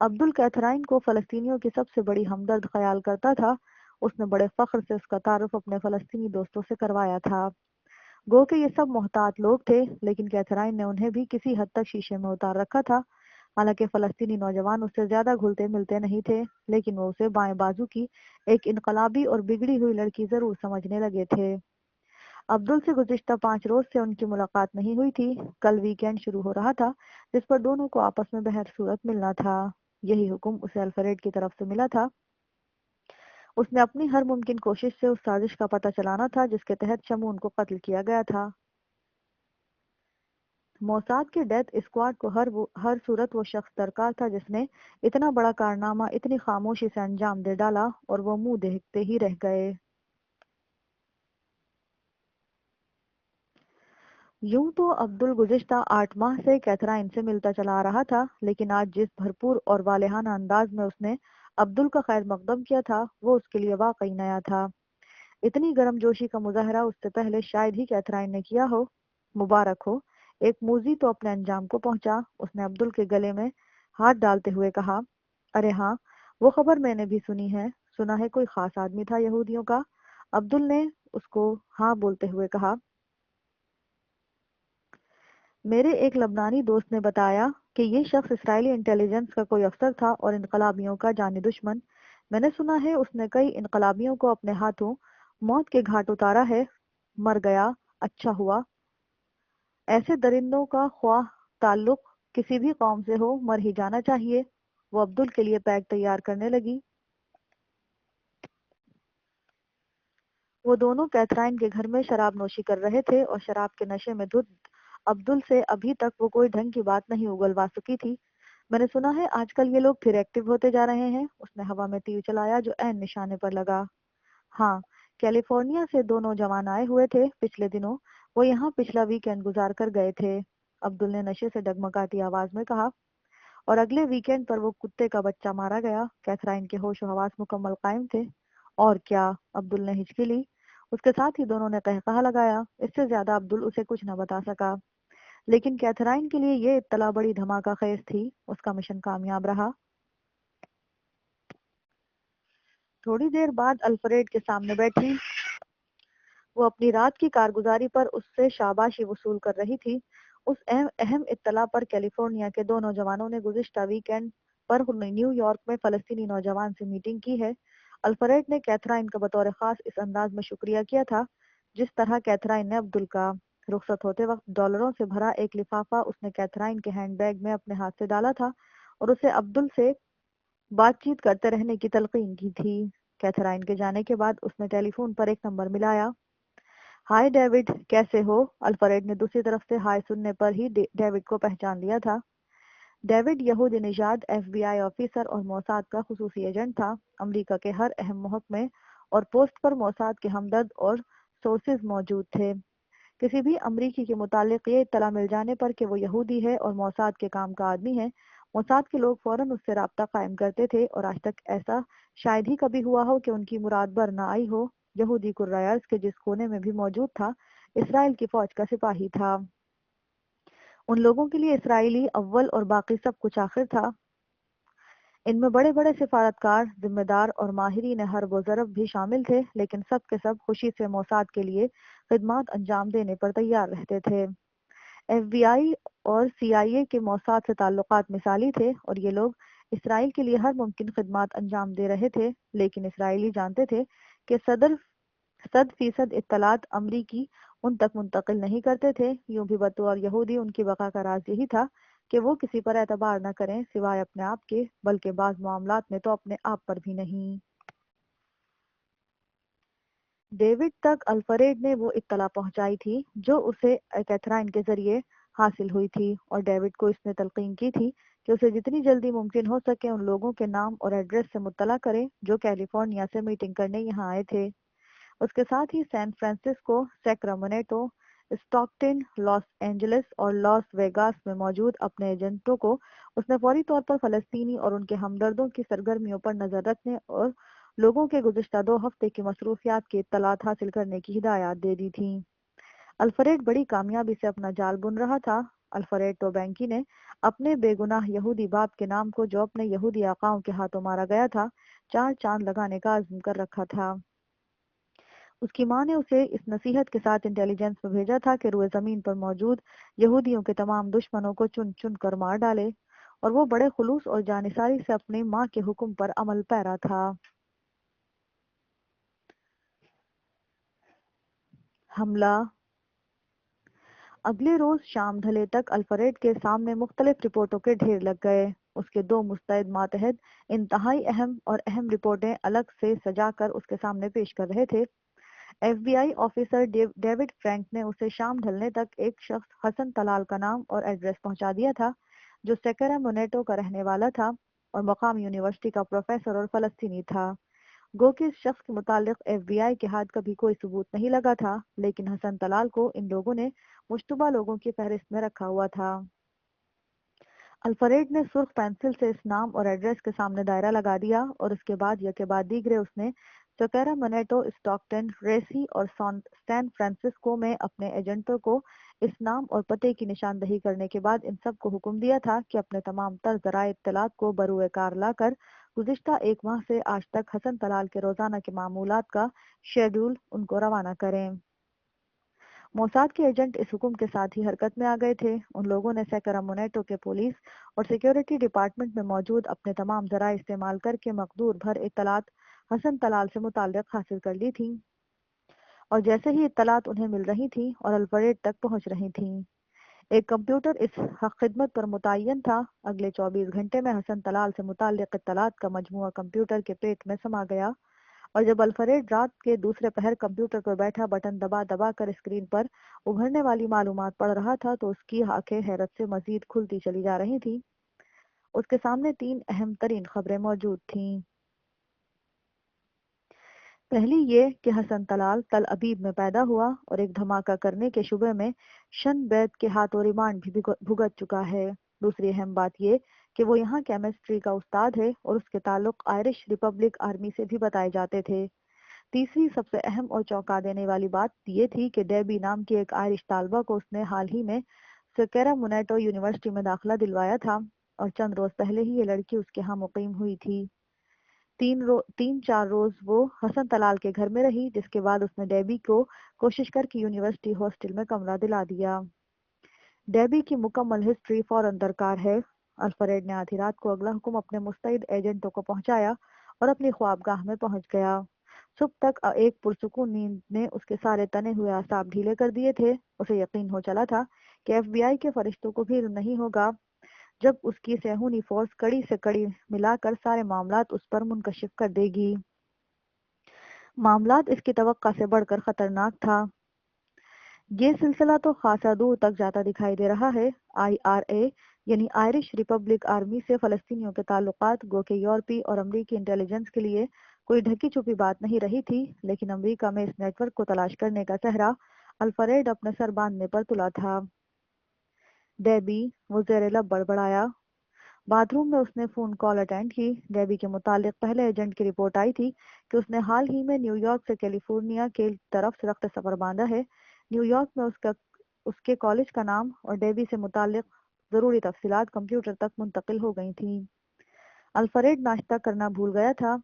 عبدل کیتھرائن کو فلسطینیوں کی سب سے بڑی ہمدرد خیال کرتا تھا۔ اس نے بڑے فخر سے اس کا تعارف اپنے فلسطینی دوستوں سے کروایا تھا۔ گو کہ یہ سب محتاط لوگ تھے، لیکن کیتھرائن نے انہیں بھی کسی حد تک شیشے میں اتار رکھا تھا۔ حالانکہ فلسطینی نوجوان اس سے زیادہ گھلتے ملتے نہیں تھے، لیکن وہ اسے بائیں بازو کی ایک انقلابی اور بگڑی ہوئی لڑکی ضرور سمجھنے لگے تھے۔ عبدل سے گزشتہ 5 روز سے ان کی ملاقات نہیں ہوئی تھی۔ کل ویکینڈ شروع ہو رہا تھا، جس پر دونوں کو آپس میں بہر صورت ملنا تھا۔ یہی حکم اسے الفریڈ کی طرف سے ملا تھا۔ اس نے اپنی ہر ممکن کوشش سے اس سازش کا پتہ چلانا تھا جس کے تحت شمعون کو قتل کیا گیا تھا۔ موساد کے ڈیتھ اسکواڈ کو ہر صورت وہ شخص درکار تھا جس نے اتنا بڑا کارنامہ اتنی خاموشی سے انجام دے ڈالا، اور وہ منہ دیکھتے ہی رہ گئے۔ یوں تو عبدل گزشتہ 8 ماہ سے کیتھرائن سے ملتا چلا آ رہا تھا، لیکن آج جس بھرپور اور والہانہ انداز میں اس نے عبدل کا خیر مقدم کیا تھا، وہ اس کے لیے واقعی نیا تھا۔ اتنی گرم جوشی کا مظاہرہ اس سے پہلے شاید ہی کیتھرائن نے کیا ہو۔ مبارک ہو، ایک موذی تو اپنے انجام کو پہنچا، اس نے عبدل کے گلے میں ہاتھ ڈالتے ہوئے کہا۔ ارے ہاں، وہ خبر میں نے بھی سنی ہے۔ سنا ہے کوئی خاص آدمی تھا یہودیوں کا؟ عبدل نے اس کو ہاں بولتے ہوئے کہا۔ میرے ایک لبنانی دوست نے بتایا کہ یہ شخص اسرائیلی انٹیلیجنس کا کوئی افسر تھا اور انقلابیوں کا جانی دشمن۔ میں نے سنا ہے اس نے کئی انقلابیوں کو اپنے ہاتھوں موت کے گھاٹ اتارا ہے۔ مر گیا، اچھا ہوا۔ ایسے درندوں کا خواہ تعلق کسی بھی قوم سے ہو، مر ہی جانا چاہیے۔ وہ عبدل کے لیے پیک تیار کرنے لگی۔ وہ دونوں کیتھرائن کے گھر میں شراب نوشی کر رہے تھے، اور شراب کے نشے میں دھت عبدل سے ابھی تک وہ کوئی ڈھنگ کی بات نہیں اگلوا سکی تھی۔ میں نے سنا ہے آج کل یہ لوگ پھر ایکٹیو ہوتے جا رہے ہیں۔ اس نے ہوا میں تیر چلایا جو عین نشانے پر لگا۔ ہاں، کیلیفورنیا سے 2 نوجوان آئے ہوئے تھے پچھلے دنوں۔ وہ یہاں پچھلا ویکینڈ گزار کر گئے تھے، عبدل نے نشے سے ڈگمگاتی آواز میں کہا۔ اور اگلے ویکینڈ پر وہ کتے کا بچہ مارا گیا۔ کیتھرائن کے ہوش و حواس مکمل قائم تھے۔ اور کیا؟ عبدل نے ہچکی لی۔ اس کے ساتھ ہی دونوں نے قہقہہ لگایا۔ اس سے زیادہ عبدل اسے کچھ نہ بتا سکا، لیکن کیتھرائن کے لیے یہ اطلاع بڑی دھماکہ خیز تھی۔ اس کا مشن کامیاب رہا۔ تھوڑی دیر بعد الفریڈ کے سامنے بیٹھی، وہ اپنی رات کی کارگزاری پر اس سے شاباشی وصول کر رہی تھی۔ اس اہم اطلاع پر کیلیفورنیا کے 2 نوجوانوں نے گزشتہ ویکینڈ پر نیو یارک میں فلسطینی نوجوان سے میٹنگ کی ہے۔ الفریڈ نے کیتھرائن کا بطور خاص اس انداز میں شکریہ کیا تھا جس طرح کیتھرائن نے عبدل کا۔ رخصت ہوتے وقت ڈالروں سے بھرا ایک لفافہ اس نے کیتھرائن کے ہینڈ بیگ میں اپنے ہاتھ سے ڈالا تھا، اور اسے عبدل سے بات چیت کرتے رہنے کی تلقین کی تھی۔ کیتھرائن کے جانے کے بعد اس نے ٹیلی فون پر ایک نمبر ملایا۔ ہائے ڈیوڈ، کیسے ہو؟ الفریڈ نے دوسری طرف سے ہائے سننے پر ہی ڈیوڈ کو پہچان لیا تھا۔ ڈیوڈ یہودی نژاد ایف بی آئی آفیسر اور موساد کا خصوصی ایجنٹ تھا۔ امریکہ کے ہر اہم محکمے اور پوسٹ پر موساد کے ہمدرد اور سورسز موجود تھے۔ کسی بھی امریکی کے متعلق یہ اطلاع مل جانے پر کہ وہ یہودی ہے اور موساد کے کام کا آدمی ہے، موساد کے لوگ فوراً اس سے رابطہ قائم کرتے تھے، اور آج تک ایسا شاید ہی کبھی ہوا ہو کہ ان کی مراد بر نہ آئی ہو۔ یہودی کرایرز کے جس کونے میں بھی موجود تھا، اسرائیل کی فوج کا سپاہی تھا۔ ان لوگوں کے لیے اسرائیلی اول اور باقی سب کچھ آخر تھا۔ ان میں بڑے بڑے سفارتکار، ذمہ دار اور ماہرین حرب و ضرب بھی شامل تھے، لیکن سب کے سب خوشی سے موساد کے لیے خدمات انجام دینے پر تیار رہتے تھے۔ ایف بی آئی اور سی آئی اے کے موساد سے تعلقات مثالی تھے، اور یہ لوگ اسرائیل کے لیے ہر ممکن خدمات انجام دے رہے تھے، لیکن اسرائیلی جانتے تھے کہ 100% اطلاعات امریکی ان تک منتقل نہیں کرتے تھے۔ یوں بھی بطور یہودی ان کی بقا کا راز یہی تھا کہ وہ کسی پر اعتبار نہ کریں سوائے اپنے آپ کے، بلکہ بعض معاملات میں تو اپنے آپ پر بھی نہیں۔ ڈیوڈ تک الفریڈ نے وہ اطلاع پہنچائی تھی جو اسے کیتھرائن کے ذریعے حاصل ہوئی تھی، اور ڈیوڈ کو اس نے تلقین کی تھی کہ اسے جتنی جلدی ممکن ہو سکے ان لوگوں کے نام اور ایڈریس سے مطلع کرے جو کیلیفورنیا سے میٹنگ کرنے یہاں آئے تھے۔ اس کے ساتھ ہی سین فرانسسکو، سیکرامنٹو، اسٹاکٹن، لاس اینجلس اور لاس ویگاس میں موجود اپنے ایجنٹوں کو اس نے فوری طور پر فلسطینی اور ان کے ہمدردوں کی سرگرمیوں پر نظر رکھنے اور لوگوں کے گزشتہ 2 ہفتے کی مصروفیات کی اطلاعات حاصل کرنے کی ہدایات دے دی تھیں۔ الفریڈ بڑی کامیابی سے اپنا جال بن رہا تھا۔ الفریڈ ٹوبینکی نے اپنے بے گناہ یہودی باپ کے نام کو، جو اپنے یہودی آقاؤں کے ہاتھوں مارا گیا تھا، 4 چاند لگانے کا عزم کر رکھا تھا۔ اس کی ماں نے اسے اس نصیحت کے ساتھ انٹیلیجنس میں بھیجا تھا کہ روئے زمین پر موجود یہودیوں کے تمام دشمنوں کو چن چن کر مار ڈالے، اور وہ بڑے خلوص اور جانثاری سے اپنی ماں کے حکم پر عمل پیرا تھا۔ حملہ۔ اگلے روز شام ڈھلے تک الفریڈ کے سامنے مختلف رپورٹوں کے ڈھیر لگ گئے۔ اس کے 2 مستعد ماتحت انتہائی اہم اور اہم رپورٹیں الگ سے سجا کر اس کے سامنے پیش کر رہے تھے۔ ایف بی آئی آفیسر ڈیوڈ فرینک نے اسے شام ڈھلنے تک ایک شخص حسن طلال کا نام اور ایڈریس پہنچا دیا تھا، جو سیکرامونیٹو کا رہنے والا تھا اور مقامی یونیورسٹی کا پروفیسر اور فلسطینی تھا۔ گو کہ اس شخص کے متعلق ایف بی آئی کے ہاتھ کبھی کوئی ثبوت نہیں لگا تھا، لیکن حسن طلال کو ان لوگوں نے مشتبہ لوگوں کی فہرست میں رکھا ہوا تھا۔ الفریڈ نے سرخ پینسل سے اس نام اور ایڈریس کے سامنے دائرہ لگا دیا، اور اس کے بعد یکے بعد دیگرے اس نے سیکرامونیٹو، اسٹاکٹن، ریسی اور سان فرانسسکو میں اپنے ایجنٹوں کو اس نام اور پتے کی نشاندہی کرنے کے بعد ان سب کو حکم دیا تھا کہ اپنے تمام تر ذرائع اطلاعات کو بروئے کار لا کر گزشتہ 1 ماہ سے آج تک حسن طلال کے روزانہ کے معمولات کا شیڈول ان کو روانہ کریں۔ موساد کے ایجنٹ اس حکم کے ساتھ ہی حرکت میں آ گئے تھے۔ ان لوگوں نے سیکرامونیٹو کے پولیس اور سیکیورٹی ڈپارٹمنٹ میں موجود اپنے تمام ذرائع استعمال کر کے مقدور بھر اطلاعات حسن طلال سے متعلق حاصل کر لی تھیں، اور جیسے ہی اطلاعات انہیں مل رہی تھیں اور الفریڈ تک پہنچ رہی تھیں، ایک کمپیوٹر اس خدمت پر متعین تھا۔ اگلے 24 گھنٹے میں حسن طلال سے متعلق اطلاعات کا مجموعہ کمپیوٹر کے پیٹ میں سما گیا، اور جب الفریڈ رات کے دوسرے پہر کمپیوٹر پر بیٹھا بٹن دبا دبا کر اسکرین پر ابھرنے والی معلومات پڑھ رہا تھا تو اس کی آنکھیں حیرت سے مزید کھلتی چلی جا رہی تھیں۔ اس کے سامنے 3 اہم ترین خبریں موجود تھیں۔ پہلی یہ کہ حسن طلال تل ابیب میں پیدا ہوا اور ایک دھماکہ کرنے کے شبے میں شن بیت کے ہاتھوں ریمانڈ بھی بھگت چکا ہے۔ دوسری اہم بات یہ کہ وہ یہاں کیمسٹری کا استاد ہے اور اس کے تعلق آئرش ریپبلک آرمی سے بھی بتائے جاتے تھے۔ تیسری سب سے اہم اور چونکا دینے والی بات یہ تھی کہ ڈیبی نام کی ایک آئرش طالبہ کو اس نے حال ہی میں سیکرامونیٹو یونیورسٹی میں داخلہ دلوایا تھا، اور چند روز پہلے ہی یہ لڑکی اس کے ہاں مقیم ہوئی تھی۔ 3 4 روز وہ حسن طلال کے گھر میں رہی، جس کے بعد اس نے ڈیبی کو کوشش کر کے یونیورسٹی ہاسٹل میں کمرہ دلا دیا۔ ڈیبی کی مکمل ہسٹری فوراً درکار ہے۔ الفریڈ نے آدھی رات کو اگلا حکم اپنے مستعد ایجنٹوں کو پہنچایا اور اپنی خوابگاہ میں پہنچ گیا۔ صبح تک ایک پرسکون نیند نے اس کے سارے تنے ہوئے اعصاب ڈھیلے کر دیے تھے۔ اسے یقین ہو چلا تھا کہ ایف بی آئی کے فرشتوں کو بھی علم نہیں ہوگا جب اس کی سیہونی فورس کڑی سے کڑی ملا کر سارے معاملات اس پر منکشف کر دے گی۔ معاملات اس کی توقع سے بڑھ کر خطرناک تھا۔ یہ سلسلہ تو خاصا دور تک جاتا دکھائی دے رہا ہے۔ آئی آر اے یعنی آئرش ریپبلک آرمی سے فلسطینیوں کے تعلقات گو کہ یورپی اور امریکی انٹیلیجنس کے لیے کوئی ڈھکی چھپی بات نہیں رہی تھی، لیکن امریکہ میں اس نیٹ ورک کو تلاش کرنے کا صحرا الفریڈ اپنے سر باندھنے پر تلا تھا۔ ڈیبی، وہ زیر لب بڑبڑایا۔ باتھ روم میں اس نے فون کال اٹینڈ کی۔ ڈیبی کے متعلق پہلے ایجنٹ کی رپورٹ آئی تھی کہ اس نے حال ہی میں نیو یارک سے کیلیفورنیا کے طرف رخت سفر باندھا ہے۔ نیو یارک میں اس کے کالج کا نام اور ڈیبی سے متعلق ضروری تفصیلات کمپیوٹر تک منتقل ہو گئی تھیں۔ الفریڈ ناشتہ کرنا بھول گیا تھا۔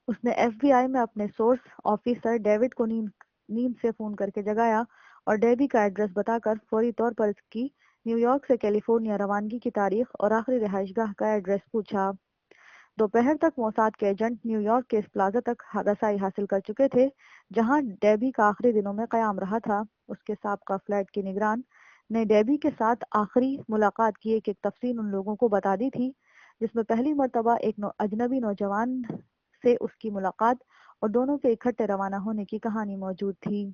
اس نے ایف بی آئی میں اپنے سورس آفیسر ڈیوڈ کو نیند سے فون کر کے جگایا اور ڈیبی کا ایڈریس بتا کر فوری طور پر اس کی نیو یارک سے کیلیفورنیا روانگی کی تاریخ اور آخری رہائش گاہ کا ایڈریس پوچھا۔ دوپہر تک موساد کے ایجنٹ نیو یارک کے اس پلازا تک رسائی حاصل کر چکے تھے جہاں ڈیبی کا آخری دنوں میں قیام رہا تھا۔ اس کے سابقہ فلیٹ کی نگران نے ڈیبی کے ساتھ آخری ملاقات کی ایک تفصیل ان لوگوں کو بتا دی تھی، جس میں پہلی مرتبہ ایک اجنبی نوجوان سے اس کی ملاقات اور دونوں کے اکٹھے روانہ ہونے کی کہانی موجود تھی۔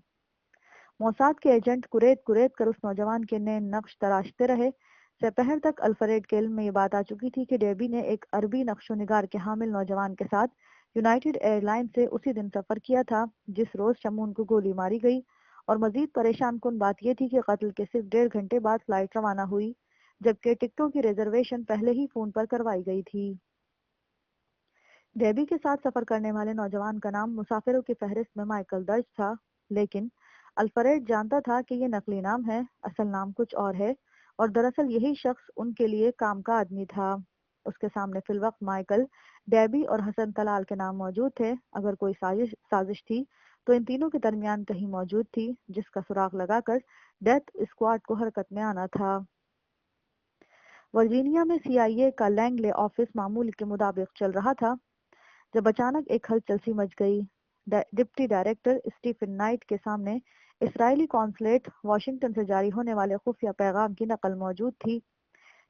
موساد کے ایجنٹ کریت کریت کر اس نوجوان کے نین نقش تراشتے رہے۔ سپہر تک الفریڈ کے علم میں یہ بات آ چکی تھی کہ ڈیبی نے ایک عربی نقش و نگار کے حامل نوجوان کے ساتھ یونائیٹڈ ایئر لائن سے اسی دن سفر کیا تھا جس روز شمون کو گولی ماری گئی، اور مزید پریشان کن بات یہ تھی کہ قتل کے صرف 1.5 گھنٹے بعد فلائٹ روانہ ہوئی، جبکہ ٹکٹوں کی ریزرویشن پہلے ہی فون پر کروائی گئی تھی۔ ڈیبی کے ساتھ سفر کرنے والے نوجوان کا نام مسافروں کی فہرست میں مائیکل درج تھا، لیکن الفریڈ جانتا تھا کہ یہ نقلی نام ہے، اصل نام کچھ اور ہے، اور دراصل یہی شخص ان کے لیے کام کا آدمی تھا۔ اس کے سامنے فی الوقت مائیکل، ڈیبی اور حسن طلال کے نام موجود تھے۔ اگر کوئی سازش تھی تو ان تینوں کے درمیان کہیں موجود تھی، جس کا سراغ لگا کر ڈیتھ اسکواڈ کو حرکت میں آنا تھا۔ ورجینیا میں سی آئی اے کا لینگلے آفس معمول کے مطابق چل رہا تھا جب اچانک ایک ہلچل سی مچ گئی۔ ڈپٹی ڈائریکٹر اسٹیفن نائٹ کے سامنے اسرائیلی قونصلیٹ واشنگٹن سے جاری ہونے والے خفیہ پیغام کی نقل موجود تھی۔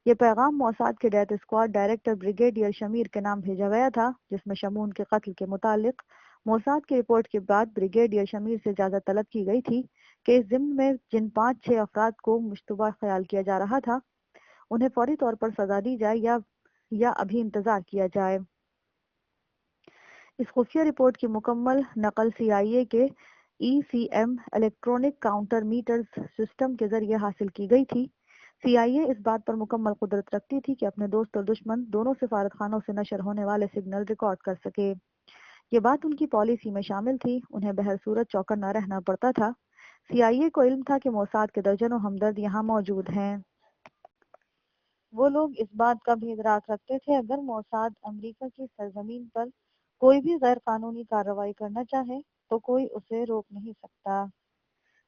یہ پیغام موساد کے ڈیتھ اسکواڈ ڈائریکٹر بریگیڈیئر شمیر کے نام بھیجا گیا تھا، جس میں شمون کے قتل کے متعلق موساد کی رپورٹ کے بعد بریگیڈیئر شمیر سے اجازت طلب کی گئی تھی کہ اس ضمن میں جن 5-6 افراد کو مشتبہ خیال کیا جا رہا تھا انہیں فوری طور پر سزا دی جائے یا ابھی انتظار کیا جائے۔ اس خفیہ رپورٹ کی مکمل نقل سی آئی اے کے E C M electronic counter meters system کے ذریعے حاصل کی گئی تھی۔ سی آئی اے اس بات پر مکمل قدرت رکھتی تھی کہ اپنے دوست اور دشمن دونوں سفارت خانوں سے نشر ہونے والے سگنل ریکارڈ کر سکے۔ یہ بات ان کی پالیسی میں شامل تھی، انہیں بہر صورت چوکنا رہنا پڑتا تھا۔ سی آئی اے کو علم تھا کہ موساد کے درجنوں ہمدرد یہاں موجود ہیں۔ وہ لوگ اس بات کا بھی ادراک رکھتے تھے اگر موساد امریکہ کی سرزمین پر کوئی بھی غیر قانونی کارروائی کرنا چاہے تو کوئی اسے روک نہیں سکتا،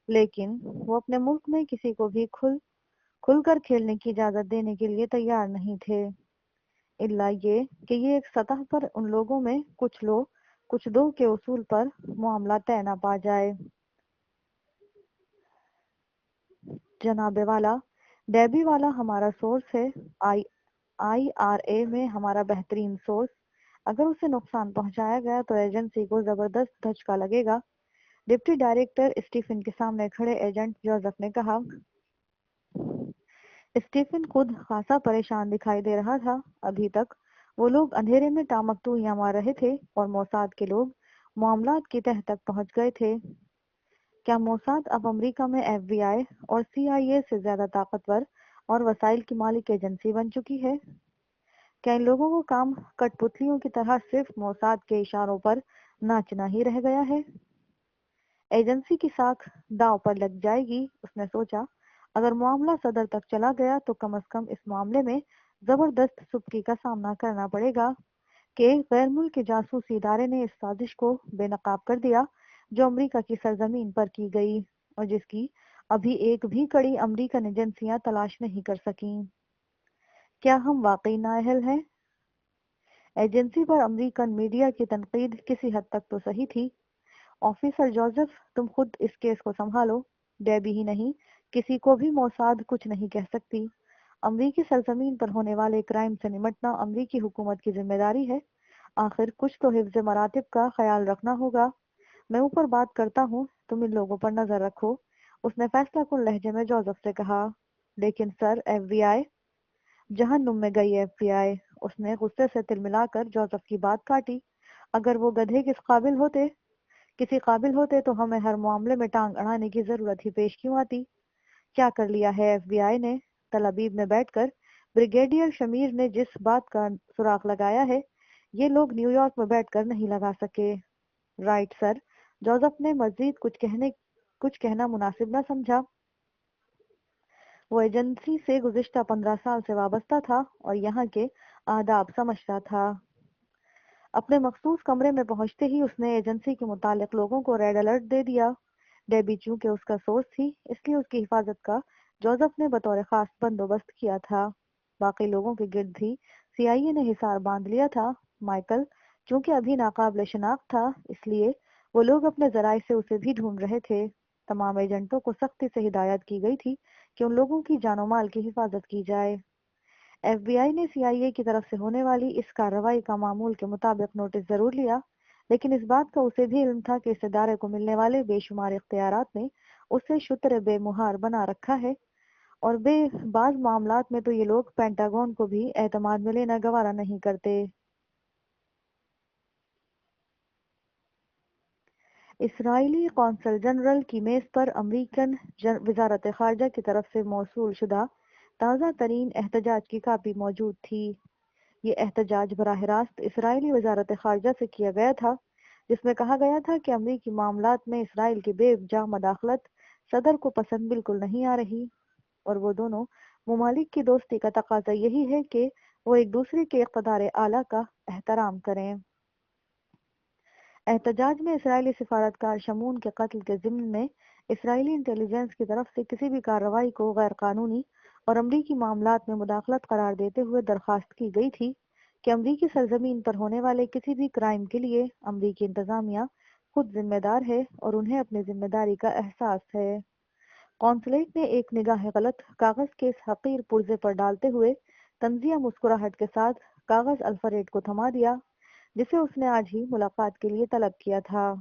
لیکن وہ اپنے ملک میں کسی کو بھی کھل کر کھیلنے کی اجازت دینے کے لیے تیار نہیں تھے، الا یہ کہ یہ ایک سطح پر ان لوگوں میں کچھ دو کے اصول پر معاملہ طے نہ پا جائے۔ جناب والا، ڈیبی والا ہمارا سورس ہے، آئی آر اے میں ہمارا بہترین سورس۔ اگر اسے نقصان پہنچایا گیا تو ایجنسی کو زبردست دھچکا لگے گا۔ ڈپٹی ڈائریکٹر اسٹیفن کے سامنے کھڑے ایجنٹ جوزف نے کہا۔ اسٹیفن خود خاصا پریشان دکھائی دے رہا تھا۔ ابھی تک وہ لوگ اندھیرے میں ٹامکتویاں مار رہے تھے اور موساد کے لوگ معاملات کی تہہ تک پہنچ گئے تھے۔ کیا موساد اب امریکہ میں ایف بی آئی اور سی آئی اے سے زیادہ طاقتور اور وسائل کی مالک ایجنسی بن چکی ہے؟ کیا ان لوگوں کو کام کٹ پتلیوں کی طرح صرف موساد کے اشاروں پر ناچنا ہی رہ گیا ہے؟ ایجنسی کی ساکھ داؤ پر لگ جائے گی، اس نے سوچا۔ اگر معاملہ صدر تک چلا گیا تو کم از کم اس معاملے میں زبردست سبکی کا سامنا کرنا پڑے گا کہ غیر ملکی جاسوسی ادارے نے اس سازش کو بے نقاب کر دیا جو امریکہ کی سرزمین پر کی گئی اور جس کی ابھی ایک بھی کڑی امریکن ایجنسیاں تلاش نہیں کر سکیں۔ کیا ہم واقعی نااہل ہیں؟ ایجنسی پر امریکن میڈیا کی تنقید کسی حد تک تو صحیح تھی۔ آفیسر جوزف، تم خود اس کیس کو سنبھالو۔ ڈیبی ہی نہیں، کسی کو بھی موساد کچھ نہیں کہہ سکتی۔ امریکی سرزمین پر ہونے والے کرائم سے نمٹنا امریکی حکومت کی ذمہ داری ہے۔ آخر کچھ تو حفظ مراتب کا خیال رکھنا ہوگا۔ میں اوپر بات کرتا ہوں، تم ان لوگوں پر نظر رکھو، اس نے فیصلہ کن لہجے میں جوزف سے کہا۔ لیکن سر، ایف بی آئی جہنم میں گئی ایف بی آئی، اس نے غصے سے تلملا کر جوزف کی بات کاٹی۔ اگر وہ گدھے کسی قابل ہوتے تو ہمیں ہر معاملے میں ٹانگ اڑانے کی ضرورت ہی پیش کیوں آتی؟ کیا کر لیا ہے ایف بی آئی نے؟ تل ابیب میں بیٹھ کر بریگیڈیئر شمیر نے جس بات کا سراغ لگایا ہے یہ لوگ نیو یارک میں بیٹھ کر نہیں لگا سکے۔ رائٹ سر، جوزف نے مزید کچھ کہنا مناسب نہ سمجھا۔ وہ ایجنسی سے گزشتہ 15 سال سے وابستہ تھا اور یہاں کے آداب سمجھتا تھا۔ اپنے مخصوص کمرے میں پہنچتے ہی اس نے ایجنسی کے متعلق لوگوں کو ریڈ الرٹ دے دیا۔ ڈیبی چونکہ اس کا سورس تھی اس لیے اس کی حفاظت کا جوزف نے بطور خاص بندوبست کیا تھا۔ باقی لوگوں کے گرد بھی سی آئی اے نے حصار باندھ لیا تھا۔ مائیکل چونکہ ابھی ناقابل شناخت تھا اس لیے وہ لوگ اپنے ذرائع سے اسے بھی ڈھونڈ رہے تھے۔ تمام ایجنٹوں کو سختی سے ہدایت کی گئی تھی کہ ان لوگوں کی جان و مال کی حفاظت کی جائے۔ ایف بی آئی نے سی آئی اے کی طرف سے ہونے والی اس کارروائی کا معمول کے مطابق نوٹس ضرور لیا، لیکن اس بات کا اسے بھی علم تھا کہ اس ادارے کو ملنے والے بے شمار اختیارات نے اسے شتر بے مہار بنا رکھا ہے، اور بعض معاملات میں تو یہ لوگ پینٹاگون کو بھی اعتماد میں لینا گوارا نہیں کرتے۔ اسرائیلی قونصل جنرل کی میز پر امریکن وزارت خارجہ کی طرف سے موصول شدہ تازہ ترین احتجاج کی کاپی موجود تھی۔ یہ احتجاج براہ راست اسرائیلی وزارت خارجہ سے کیا گیا تھا جس میں کہا گیا تھا کہ امریکی معاملات میں اسرائیل کی بے جا مداخلت صدر کو پسند بالکل نہیں آ رہی اور وہ دونوں ممالک کی دوستی کا تقاضا یہی ہے کہ وہ ایک دوسرے کے اقتدار اعلیٰ کا احترام کریں۔ احتجاج میں اسرائیلی سفارتکار شمون کے قتل کے ضمن میں اسرائیلی انٹیلیجنس کی طرف سے کسی بھی کارروائی کو غیر قانونی اور امریکی معاملات میں مداخلت قرار دیتے ہوئے درخواست کی گئی تھی کہ امریکی سرزمین پر ہونے والے کسی بھی کرائم کے لیے امریکی انتظامیہ خود ذمہ دار ہے اور انہیں اپنی ذمہ داری کا احساس ہے۔ قونصلیٹ نے ایک نگاہ غلط کاغذ کے اس حقیر پرزے پر ڈالتے ہوئے طنزیہ مسکراہٹ کے ساتھ کاغذ الفریڈ کو تھما دیا جسے اس نے آج ہی ملاقات کے لیے طلب کیا تھا۔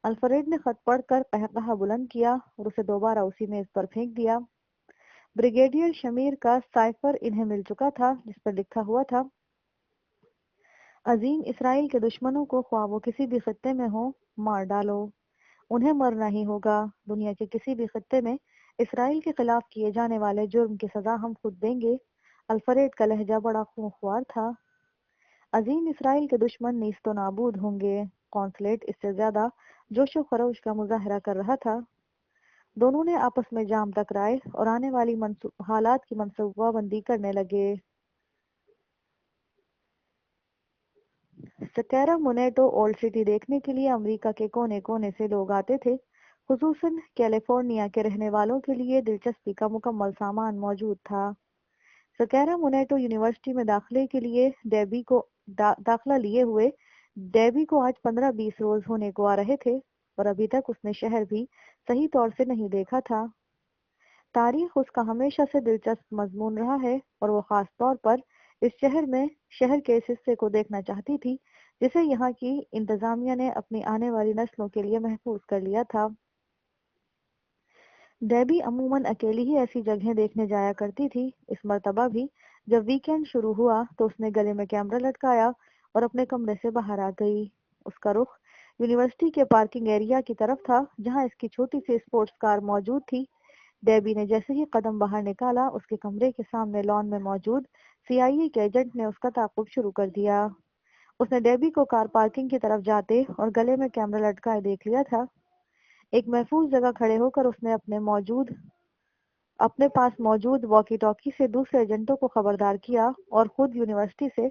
الفریڈ نے خط پڑھ کر قہقہہ بلند کیا اور اسے دوبارہ اسی میز پر پھینک دیا۔ بریگیڈیئر شمیر کا سائفر انہیں مل چکا تھا جس پر لکھا ہوا تھا: عظیم اسرائیل کے دشمنوں کو خواہ وہ کسی بھی خطے میں ہوں مار ڈالو، انہیں مرنا ہی ہوگا۔ دنیا کے کسی بھی خطے میں اسرائیل کے خلاف کیے جانے والے جرم کی سزا ہم خود دیں گے۔ الفریڈ کا لہجہ بڑا خونخوار تھا۔ عظیم اسرائیل کے دشمن نیست و نابود ہوں گے۔ قونصلیٹ اس سے زیادہ جوش و خروش کا مظاہرہ کر رہا تھا۔ دونوں نے آپس میں جام ٹکرائے اور آنے والی حالات کی منصوبہ بندی کرنے لگے۔ سکیرا مونیٹو اولڈ سٹی دیکھنے کے لیے امریکہ کے کونے کونے سے لوگ آتے تھے۔ خصوصاً کیلیفورنیا کے رہنے والوں کے لیے دلچسپی کا مکمل سامان موجود تھا۔ سکیرا مونیٹو یونیورسٹی میں داخلے کے لیے داخلہ لیے ہوئے ڈیبی کو آج 15-20 روز ہونے کو آ رہے تھے اور ابھی تک اس نے شہر بھی صحیح طور سے نہیں دیکھا تھا۔ تاریخ اس کا ہمیشہ سے دلچسپ مضمون رہا ہے اور وہ خاص طور پر اس شہر کے اس حصے کو دیکھنا چاہتی تھی جسے یہاں کی انتظامیہ نے اپنی آنے والی نسلوں کے لیے محفوظ کر لیا تھا۔ ڈیبی عموماً اکیلی ہی ایسی جگہیں دیکھنے جایا کرتی تھی۔ اس مرتبہ بھی جب ویکینڈ شروع ہوا تو اس نے گلے میں کیمرہ لٹکایا اور اپنے کمرے سے باہر آ گئی۔ اس کا رخ یونیورسٹی کے پارکنگ ایریا کی طرف تھا جہاں اس کی چھوٹی سی اسپورٹس کار موجود تھی۔ ڈیبی نے جیسے ہی قدم باہر نکالا اس کے کمرے کے سامنے لان میں موجود CIA کے ایجنٹ نے اس کا تعاقب شروع کر دیا۔ اس نے ڈیبی کو کار پارکنگ کی طرف جاتے اور گلے میں کیمرہ لٹکائے دیکھ لیا تھا۔ ایک محفوظ جگہ کھڑے ہو کر اس نے اپنے پاس موجود واکی ٹاکی سے دوسرے ایجنٹوں کو خبردار کیا اور خود یونیورسٹی سے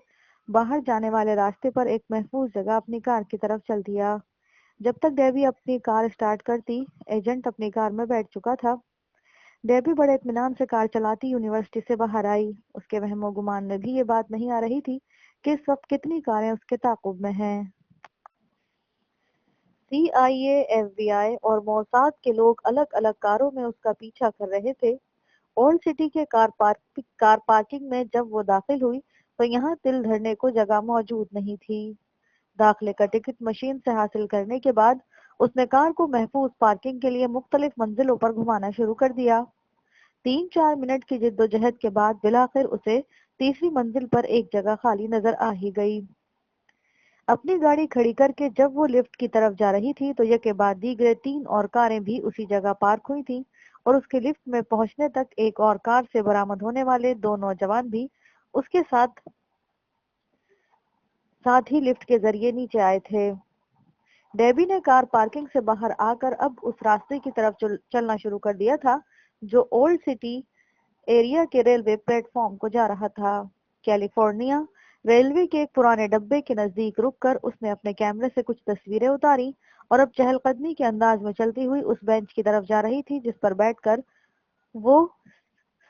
باہر جانے والے راستے پر ایک محفوظ جگہ اپنی کار کی طرف چل دیا۔ جب تک ڈیبی اپنی کار اسٹارٹ کرتی ایجنٹ اپنی کار میں بیٹھ چکا تھا۔ ڈیبی بڑے اطمینان سے کار چلاتی یونیورسٹی سے باہر آئی۔ اس کے وہم و گمان میں بھی یہ بات نہیں آ رہی تھی کہ اس وقت کتنی کاریں اس کے تعاقب میں ہیں۔ CIA، FBI اور موساد کے لوگ الگ الگ کاروں میں اس کا پیچھا کر رہے تھے۔ اولڈ سٹی کے کار پارکنگ میں جب وہ داخل ہوئی تو یہاں تل دھرنے کو جگہ موجود نہیں تھی۔ داخلے کا ٹکٹ مشین سے حاصل کرنے کے بعد اس نے کار کو محفوظ پارکنگ کے لیے مختلف منزلوں پر گھمانا شروع کر دیا۔ 3-4 منٹ کی جد و جہد کے بعد بالآخر اسے تیسری منزل پر ایک جگہ خالی نظر آ ہی گئی۔ اپنی گاڑی کھڑی کر کے جب وہ لفٹ کی طرف جا رہی تھی تو یکے بعد دیگرے 3 اور کاریں بھی اسی جگہ پارک ہوئی تھیں اور اس کے لفٹ میں پہنچنے تک ایک اور کار سے برآمد ہونے والے 2 نوجوان بھی اس کے ساتھ ہی لفٹ کے ذریعے نیچے آئے تھے۔ ڈیبی نے کار پارکنگ سے باہر آ کر اب اس راستے کی طرف چلنا شروع کر دیا تھا جو اولڈ سٹی ایریا کے ریلوے پلیٹ فارم کو جا رہا تھا۔ کیلیفورنیا ریلوے کے ایک پرانے ڈبے کے نزدیک رک کر اس نے اپنے کیمرے سے کچھ تصویریں اتاری اور اب چہل قدمی کے انداز میں چلتی ہوئی اس بینچ کی طرف جا رہی تھی جس پر بیٹھ کر وہ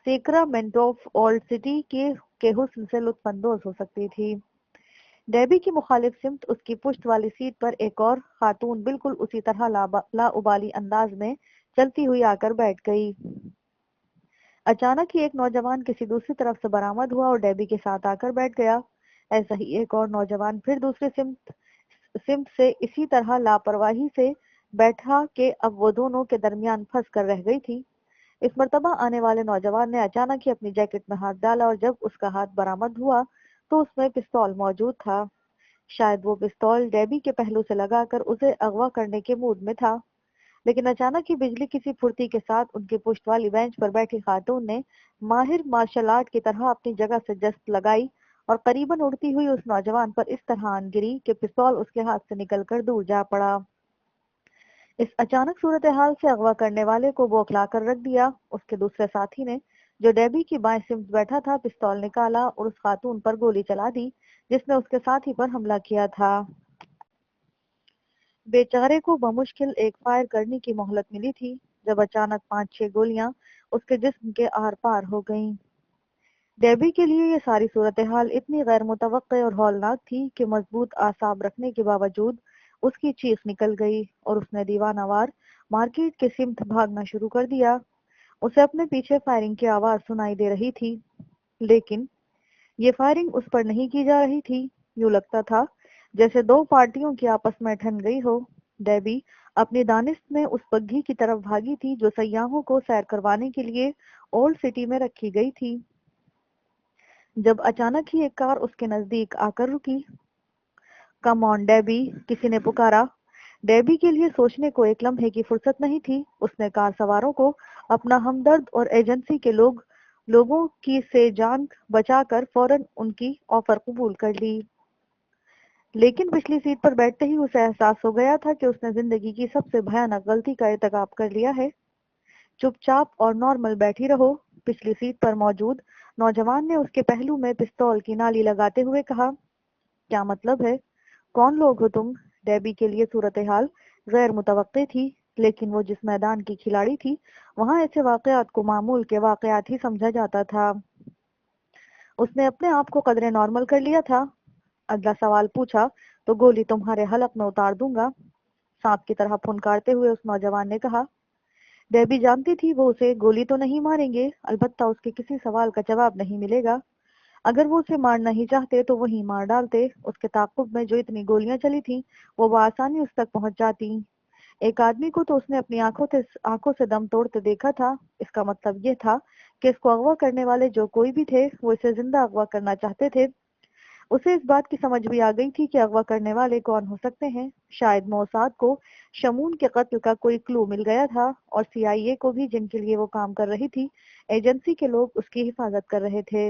سیکرامنٹو اولڈ سٹی کے حسن سے لطف اندوز ہو سکتی تھی۔ ڈیبی کی مخالف سمت اس کی پشت والی سیٹ پر ایک اور خاتون بالکل اسی طرح لاابالی انداز میں چلتی ہوئی آ کر بیٹھ گئی۔ اچانک ہی ایک نوجوان کسی دوسری طرف سے برآمد ہوا اور ڈیبی کے ساتھ آ کر بیٹھ گیا۔ ایسا ہی ایک اور نوجوان پھر دوسری سمت سے اسی طرح لاپرواہی سے بیٹھا کہ اب وہ دونوں کے درمیان پھنس کر رہ گئی تھی۔ اس مرتبہ آنے والے نوجوان نے اچانک ہی اپنی جیکٹ میں ہاتھ ڈالا اور جب اس کا ہاتھ برآمد ہوا تو اس میں پستول موجود تھا۔ شاید وہ پستول ڈیبی کے پہلو سے لگا کر اسے اغوا کرنے کے موڈ میں تھا، لیکن اچانک ہی بجلی کسی پھرتی کے ساتھ ان کی پشت والی بینچ پر بیٹھی خاتون نے ماہر مارشل آرٹ کی طرح اپنی جگہ سے جست لگائی اور قریباً اڑتی ہوئی اس نوجوان پر اس طرح آن گری کہ پستول اس کے ہاتھ سے نکل کر دور جا پڑا۔ اس اچانک صورتحال سے اغوا کرنے والے کو بوکھلا کر رکھ دیا۔ اس کے دوسرے ساتھی نے، جو ڈیبی کی بائیں سمت بیٹھا تھا، پستول نکالا اور اس خاتون پر گولی چلا دی جس نے اس کے ساتھی پر حملہ کیا تھا۔ بیچارے کو بمشکل ایک فائر کرنے کی مہلت ملی تھی جب اچانک 5-6 گولیاں اس کے جسم کے آر پار ہو گئیں۔ ڈیبی کے لیے یہ ساری صورتحال اتنی غیر متوقع اور ہولناک تھی کہ مضبوط اعصاب رکھنے کے باوجود اس کی چیخ نکل گئی اور اس نے دیوانہ وار مارکیٹ کے سمت بھاگنا شروع کر دیا۔ اسے اپنے پیچھے فائرنگ کی آواز سنائی دے رہی تھی، لیکن یہ فائرنگ اس پر نہیں کی جا رہی تھی۔ یوں لگتا تھا جیسے دو پارٹیوں کی آپس میں ٹھن گئی ہو۔ ڈیبی اپنی دانست میں اس بگھی کی طرف بھاگی تھی جو سیاحوں کو سیر کروانے کے لیے اولڈ سٹی میں رکھی گئی تھی، جب اچانک ہی ایک کار اس کے نزدیک آ کر رکی۔ کم آن ڈیبی، کسی نے پکارا۔ ڈیبی کے لیے سوچنے کو ایک لمحے کی فرصت نہیں تھی۔ اس نے کار سواروں کو اپنا ہمدرد اور ایجنسی کے لوگوں کی سے جان بچا کر فوراً ان کی آفر قبول کر لی، لیکن پچھلی سیٹ پر بیٹھتے ہی اسے احساس ہو گیا تھا کہ اس نے زندگی کی سب سے بھیانک غلطی کا ارتکاب کر لیا ہے۔ چپ چاپ اور نارمل بیٹھی رہو، پچھلی سیٹ پر موجود نوجوان نے اس کے پہلو میں پستول کی نالی لگاتے ہوئے کہا۔ کیا مطلب ہے؟ کون لوگ ہو تم؟ ڈیبی کے لیے صورتحال غیر متوقع تھی، لیکن وہ جس میدان کی کھلاڑی تھی وہاں ایسے واقعات کو معمول کے واقعات ہی سمجھا جاتا تھا۔ اس نے اپنے آپ کو قدرے نارمل کر لیا تھا۔ اگلا سوال پوچھا تو گولی تمہارے حلق میں اتار دوں گا، سانپ کی طرح پھنکارتے ہوئے اس نوجوان نے کہا۔ ڈیبی جانتی تھی وہ اسے گولی تو نہیں ماریں گے، البتہ اس کے کسی سوال کا جواب نہیں ملے گا۔ اگر وہ اسے مارنا ہی چاہتے تو وہیں مار ڈالتے۔ اس کے تعاقب میں جو اتنی گولیاں چلی تھیں وہ بآسانی اس تک پہنچ جاتی۔ ایک آدمی کو تو اس نے اپنی آنکھوں سے دم توڑتے دیکھا تھا۔ اس کا مطلب یہ تھا کہ اس کو اغوا کرنے والے جو کوئی بھی تھے وہ اسے زندہ اغوا کرنا چاہتے تھے۔ اسے اس بات کی سمجھ بھی آ گئی تھی کہ اغوا کرنے والے کون ہو سکتے ہیں۔ شاید موساد کو شمون کے قتل کا کوئی کلو مل گیا تھا، اور CIA کو بھی، جن کے لیے وہ کام کر رہی تھی، ایجنسی کے لوگ اس کی حفاظت کر رہے تھے،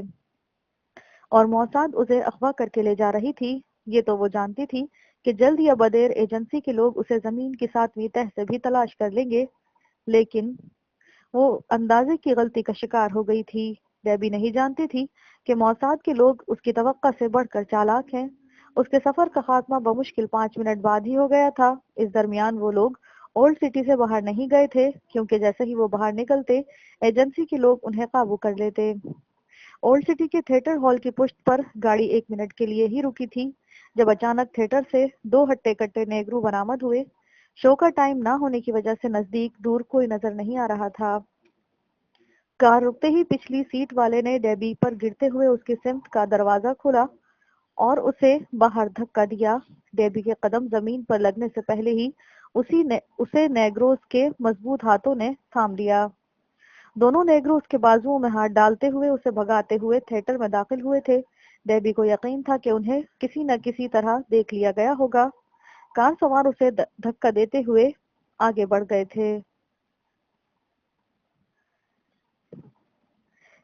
اور موساد اسے اغوا کر کے لے جا رہی تھی۔ یہ تو وہ جانتی تھی کہ جلد یا بدیر ایجنسی کے لوگ اسے زمین کی 7ویں تہ سے بھی تلاش کر لیں گے، لیکن وہ اندازے کی غلطی کا شکار ہو گئی تھی۔ ڈیبی نہیں جانتی تھی کہ موساد کے لوگ اس کی توقع سے بڑھ کر چالاک ہیں۔ اس کے سفر کا خاتمہ بمشکل 5 منٹ بعد ہی ہو گیا تھا۔ اس درمیان وہ لوگ اولڈ سٹی سے باہر نہیں گئے تھے، کیونکہ جیسے ہی وہ باہر نکلتے ایجنسی کے لوگ انہیں قابو کر لیتے۔ اولڈ سٹی کے تھیٹر ہال کی پشت پر گاڑی 1 منٹ کے لیے ہی رکی تھی جب اچانک تھیٹر سے 2 ہٹے کٹے نیگرو برآمد ہوئے۔ شو کا ٹائم نہ ہونے کی وجہ سے نزدیک دور کوئی نظر نہیں آ رہا تھا۔ کار رکتے ہی پچھلی سیٹ والے نے ڈیبی پر گرتے ہوئے اس کی سمت کا دروازہ کھولا اور اسے باہر دھکا دیا۔ ڈیبی کے قدم زمین پر لگنے سے پہلے ہی اسے نیگروز کے مضبوط ہاتھوں نے تھام لیا۔ دونوں نیگرو اس کے بازوؤں میں ہاتھ ڈالتے ہوئے اسے بھگاتے ہوئے تھیٹر میں داخل ہوئے تھے۔ ڈیبی کو یقین تھا کہ انہیں کسی نہ کسی طرح دیکھ لیا گیا ہوگا۔ کار سوار اسے دھکا دیتے ہوئے آگے بڑھ گئے تھے۔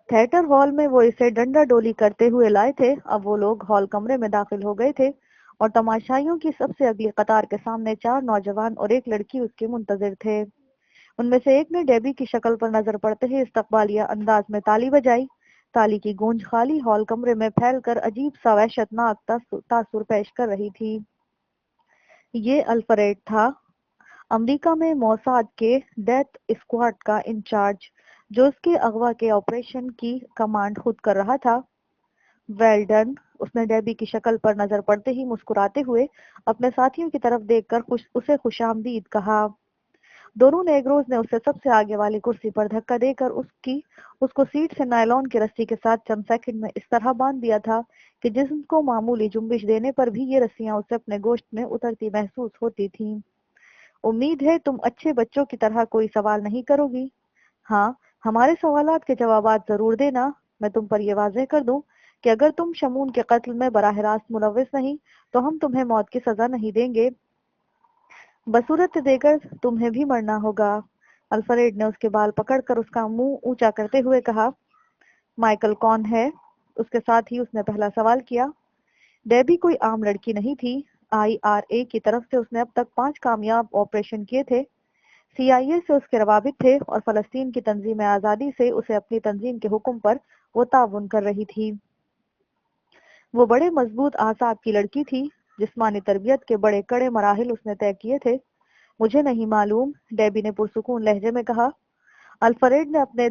تھیٹر ہال میں وہ اسے ڈنڈا ڈولی کرتے ہوئے لائے تھے۔ اب وہ لوگ ہال کمرے میں داخل ہو گئے تھے اور تماشائیوں کی سب سے اگلی قطار کے سامنے 4 نوجوان اور ایک لڑکی اس کے منتظر تھے۔ ان میں سے ایک نے ڈیبی کی شکل پر نظر پڑتے ہی استقبالیہ انداز میں تالی بجائی۔ تالی کی گونج خالی ہال کمرے میں پھیل کر عجیب سا وحشتناک تاثر پیش کر رہی تھی۔ یہ الفریڈ تھا، امریکہ میں موساد کے ڈیتھ اسکواڈ کا انچارج، جو اس کے اغوا کے آپریشن کی کمانڈ خود کر رہا تھا۔ ویل ڈن، اس نے ڈیبی کی شکل پر نظر پڑتے ہی مسکراتے ہوئے اپنے ساتھیوں کی طرف دیکھ کر اسے خوش آمدید کہا۔ دونوں نیگروز نے اسے سب سے آگے والی کرسی پر دھکا دے کر اس کو سیٹ سے نائلون کی رسی کے ساتھ چند سیکنڈ میں اس طرح باندھ دیا تھا کہ جسم کو معمولی جنبش دینے پر بھی یہ رسیاں اسے اپنے گوشت میں اترتی محسوس ہوتی تھیں۔ امید ہے تم اچھے بچوں کی طرح کوئی سوال نہیں کرو گی؟ ہاں، ہمارے سوالات کے جوابات ضرور دینا۔ میں تم پر یہ واضح کر دوں کہ اگر تم شمون کے قتل میں براہ راست ملوث نہیں تو ہم تمہیں موت کی سزا نہیں دیں گے، بصورت دیگر تمہیں بھی مرنا ہوگا۔ الفریڈ نے اس کے بال پکڑ کر اس کا منہ اونچا کرتے ہوئے کہا۔ مائیکل کون ہے؟ اس کے ساتھ ہی اس نے پہلا سوال کیا۔ ڈیبی کوئی عام لڑکی نہیں تھی۔ IRA کی طرف سے اس نے اب تک 5 کامیاب آپریشن کیے تھے۔ CIA سے اس کے روابط تھے اور فلسطین کی تنظیم آزادی سے اسے اپنی تنظیم کے حکم پر وہ تعاون کر رہی تھی۔ وہ بڑے مضبوط اعصاب کی لڑکی تھی۔ جسمانی تربیت کے بڑے کڑے مراحل اس نے طے کیے تھے۔ مجھے نہیں معلوم، ڈیبی نے پرسکون لہجے میں کہا۔ الفریڈ نے اپنے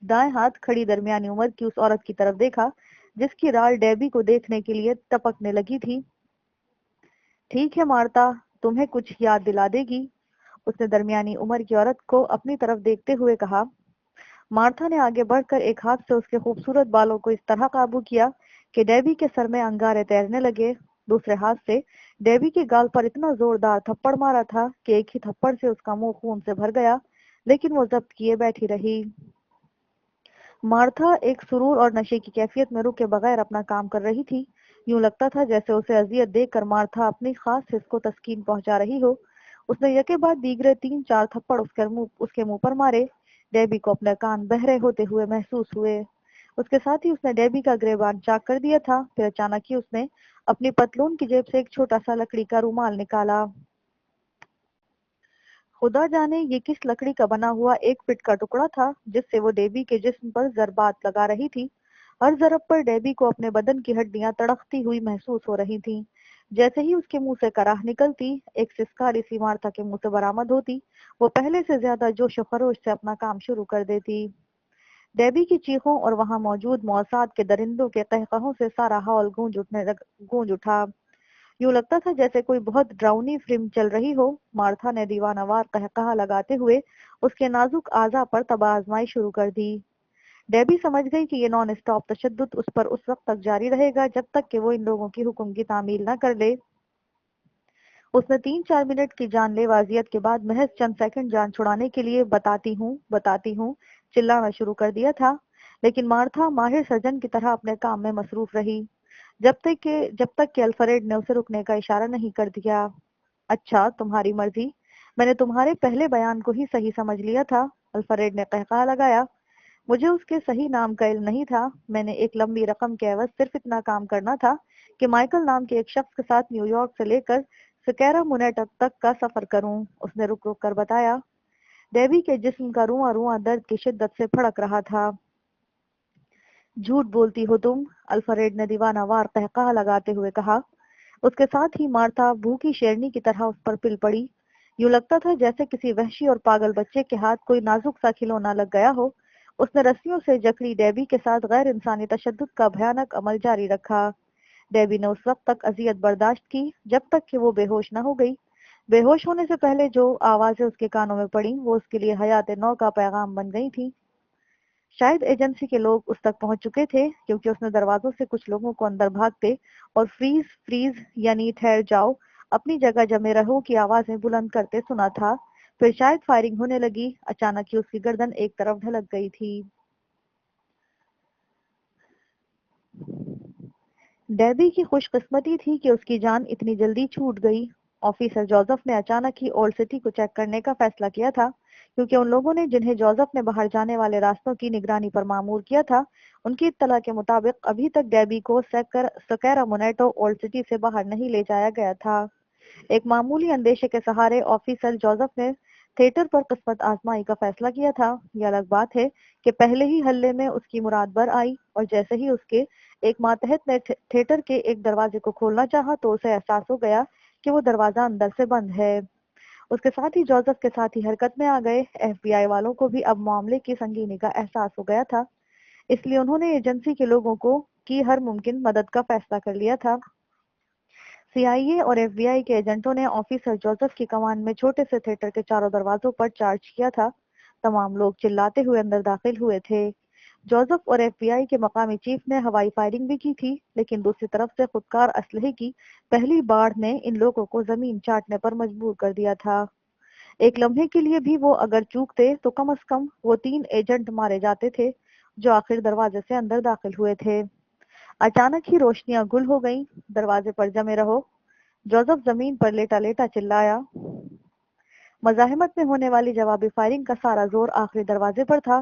دائیں ہاتھ کھڑی درمیانی عمر کی اس عورت کی طرف دیکھا جس کی رال ڈیبی کو دیکھنے کے لیے ٹپکنے لگی تھی۔ ٹھیک ہے مارتا، تمہیں کچھ یاد دلا دے گی، اس نے درمیانی عمر کی عورت کو اپنی طرف دیکھتے ہوئے کہا۔ مارتھا نے آگے بڑھ کر ایک ہاتھ سے اس کے خوبصورت بالوں کو اس طرح قابو کیا کہ ڈیبی کے سر میں انگارے تیرنے لگے۔ دوسرے ہاتھ سے ڈیبی کے گال پر اتنا زوردار تھپڑ مارا تھا کہ ایک ہی تھپڑ سے اس کا منہ خون سے بھر گیا، لیکن وہ ضبط کیے بیٹھی رہی۔ مارتھا ایک سرور اور نشے کی کیفیت میں رکے بغیر اپنا کام کر رہی تھی۔ یوں لگتا تھا جیسے اسے اذیت دے کر مارتھا اپنی خاص حس کو تسکین پہنچا رہی ہو۔ اس نے یکے بعد دیگرے 3-4 تھپڑ اس کے منہ پر مارے۔ ڈیبی کو اپنے کان بہرے ہوتے ہوئے محسوس ہوئے۔ اس کے ساتھ ہی اس نے ڈیبی کا گریبان چاک کر دیا تھا۔ پھر اچانک ہی اس نے اپنی پتلون کی جیب سے ایک چھوٹا سا لکڑی کا رومال نکالا۔ خدا جانے یہ کس لکڑی کا بنا ہوا 1 فٹ کا ٹکڑا تھا جس سے وہ ڈیبی کے جسم پر ضربات لگا رہی تھی۔ ہر ضرب پر ڈیبی کو اپنے بدن کی ہڈیاں تڑکتی ہوئی محسوس ہو رہی تھیں۔ جیسے ہی اس کے منہ سے کراہ نکلتی، ایک سسکاری سی مارتھا کے منہ سے برآمد ہوتی، وہ پہلے سے زیادہ جوش و خروش سے اپنا کام شروع کر دیتی۔ ڈیبی کی چیخوں اور وہاں موجود موساد کے درندوں کے قہقہوں سے سارا ہال گونج اٹھا۔ یوں لگتا تھا جیسے کوئی بہت ڈراؤنی فلم چل رہی ہو۔ مارتھا نے دیوانہ وار قہقہا لگاتے ہوئے اس کے نازک اعضاء پر تباہ آزمائی شروع کر دی۔ ڈیبی سمجھ گئی کہ یہ نان اسٹاپ تشدد اس پر اس وقت تک جاری رہے گا جب تک کہ وہ ان لوگوں کی حکم کی تعمیل نہ کر لے۔ اس نے 3-4 منٹ کی جان لیوا اذیت کے بعد محض چند سیکنڈ جان چھڑانے کے لیے بتاتی ہوں چلانا شروع کر دیا تھا، لیکن مارتھا ماہر سرجن کی طرح اپنے کام میں مصروف رہی جب تک کہ الفریڈ نے اسے رکنے کا اشارہ نہیں کر دیا۔ اچھا، تمہاری مرضی، میں نے تمہارے پہلے بیان کو ہی صحیح سمجھ لیا تھا، الفریڈ نے قہقہا لگایا۔ مجھے اس کے صحیح نام کا علم نہیں تھا۔ میں نے ایک لمبی رقم کے عوض صرف اتنا کام کرنا تھا کہ مائیکل نام کے ایک شخص کے ساتھ نیو یارک سے لے کر سکیرا مونیٹا تک کا سفر کروں، اس نے رک رک کر بتایا۔ ڈیبی کے جسم کا رواں رواں درد کی شدت سے پھڑک رہا تھا۔ جھوٹ بولتی ہو تم، الفریڈ نے دیوانہ وار قہقہا لگاتے ہوئے کہا۔ اس کے ساتھ ہی مارتھا بھوکی شیرنی کی طرح اس پر پل پڑی۔ یوں لگتا تھا جیسے کسی وحشی اور پاگل بچے کے ہاتھ کوئی نازک سا کھلونا لگ گیا ہو۔ اس نے رسیوں سے جکڑی ڈیبی کے ساتھ غیر انسانی تشدد کا بھیانک عمل جاری رکھا۔ ڈیبی نے اس وقت تک اذیت برداشت کی جب تک کہ وہ بے ہوش نہ ہو گئی۔ بے ہوش ہونے سے پہلے جو آوازیں اس کے کانوں میں پڑیں وہ اس کے لیے حیات نو کا پیغام بن گئی تھیں۔ شاید ایجنسی کے لوگ اس تک پہنچ چکے تھے کیونکہ اس نے دروازوں سے کچھ لوگوں کو اندر بھاگتے اور فریز یعنی ٹھہر جاؤ، اپنی جگہ جمے رہو کی آوازیں بلند کرتے سنا تھا۔ پھر شاید فائرنگ ہونے لگی۔ اچانک ہی اس کی گردن ایک طرف ڈھلک گئی تھی۔ ڈیبی کی خوش قسمتی تھی کہ اس کی جان اتنی جلدی چھوٹ گئی۔ آفیسر جوزف نے اچانک ہی اولڈ سٹی کو چیک کرنے کا فیصلہ کیا تھا کیونکہ ان لوگوں نے جنہیں جوزف نے باہر جانے والے راستوں کی نگرانی پر مامور کیا تھا، ان کی اطلاع کے مطابق ابھی تک ڈیبی کو سکیرا مونیٹو اولڈ سٹی سے باہر نہیں لے جایا گیا تھا۔ ایک معمولی اندیشے کے سہارے آفیسر جوزف نے تھیٹر پر قسمت آزمائی کا فیصلہ کیا تھا۔ یہ الگ بات ہے کہ پہلے ہی حلے میں اس کی مراد بر آئی اور جیسے ہی اس کے ایک ماتحت نے تھیٹر کے ایک دروازے کو کھولنا چاہا تو اسے احساس ہو گیا کہ وہ دروازہ اندر سے بند ہے۔ اس کے ساتھ ہی جوزف کے ساتھ ہی حرکت میں آ گئے۔ FBI والوں کو بھی اب معاملے کی سنگینی کا احساس ہو گیا تھا، اس لیے انہوں نے ایجنسی کے لوگوں کی ہر ممکن مدد کا فیصلہ کر لیا تھا۔ CIA اور FBI کے ایجنٹوں نے آفیسر جوزف کی کمان میں چھوٹے سے تھیٹر کے چاروں دروازوں پر چارج کیا تھا۔ تمام لوگ چلاتے ہوئے اندر داخل ہوئے تھے۔ جوزف اور FBI کے مقامی چیف نے ہوائی فائرنگ بھی کی تھی، لیکن دوسری طرف سے خودکار اسلحے کی پہلی باڑھ نے ان لوگوں کو زمین چاٹنے پر مجبور کر دیا تھا۔ ایک لمحے کے لیے بھی وہ اگر چوکتے تو کم از کم وہ 3 ایجنٹ مارے جاتے تھے جو آخر دروازے سے اندر داخل ہوئے تھے۔ اچانک ہی روشنیاں گل ہو گئیں۔ دروازے پر جمے رہو، جوزف زمین پر لیٹا لیٹا چلایا۔ مزاحمت میں ہونے والی جوابی فائرنگ کا سارا زور آخری دروازے پر تھا۔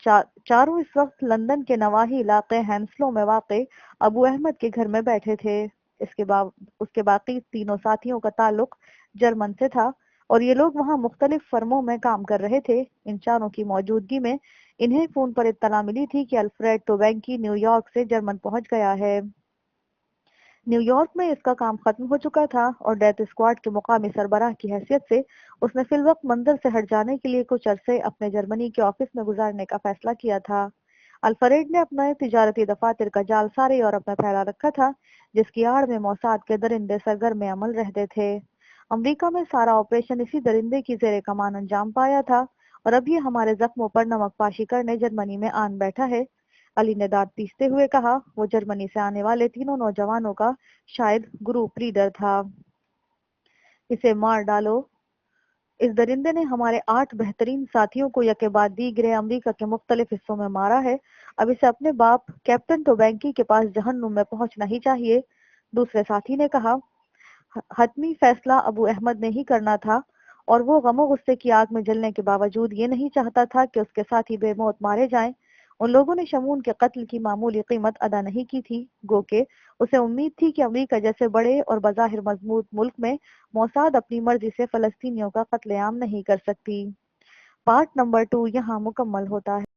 چاروں اس وقت لندن کے نواحی علاقے ہینسلو میں واقع ابو احمد کے گھر میں بیٹھے تھے۔ اس کے باقی تینوں ساتھیوں کا تعلق جرمن سے تھا اور یہ لوگ وہاں مختلف فرموں میں کام کر رہے تھے۔ ان چاروں کی موجودگی میں انہیں فون پر اطلاع ملی تھی کہ الفریڈ ٹوبینکی نیو یارک سے جرمن پہنچ گیا ہے۔ نیو یارک میں اس کا کام ختم ہو چکا تھا اور ڈیتھ اسکواڈ کے مقامی سربراہ کی حیثیت سے اس نے فی الوقت منظر سے ہٹ جانے کے لیے کچھ عرصے اپنے جرمنی کے آفس میں گزارنے کا فیصلہ کیا تھا۔ الفریڈ نے اپنے تجارتی دفاتر کا جال سارے یورپ میں پھیلا رکھا تھا، جس کی آڑ میں موساد کے درندے سرگرم عمل رہتے تھے۔ امریکہ میں سارا آپریشن اسی درندے کی زیر کمان انجام پایا تھا اور اب یہ ہمارے زخموں پر نمک پاشی کرنے جرمنی میں آن بیٹھا ہے۔ علی نے دانت پیستے ہوئے کہا۔ وہ جرمنی سے آنے والے تینوں نوجوانوں کا شاید گروپ لیڈر تھا۔ اسے مار ڈالو۔ اس درندے نے ہمارے 8 بہترین ساتھیوں کو یکے بعد دیگرے امریکہ کے مختلف حصوں میں مارا ہے۔ اب اسے اپنے باپ کیپٹن ٹوبینکی کے پاس جہنم میں پہنچنا ہی چاہیے۔ دوسرے ساتھی نے کہا۔ حتمی فیصلہ ابو احمد نے ہی کرنا تھا اور وہ غم و غصے کی آگ میں جلنے کے باوجود یہ نہیں چاہتا تھا کہ اس کے ساتھی بے موت مارے جائیں۔ ان لوگوں نے شمون کے قتل کی معمولی قیمت ادا نہیں کی تھی، گو کہ اسے امید تھی کہ امریکہ جیسے بڑے اور بظاہر مضبوط ملک میں موساد اپنی مرضی سے فلسطینیوں کا قتل عام نہیں کر سکتی۔ پارٹ نمبر 2 یہاں مکمل ہوتا ہے۔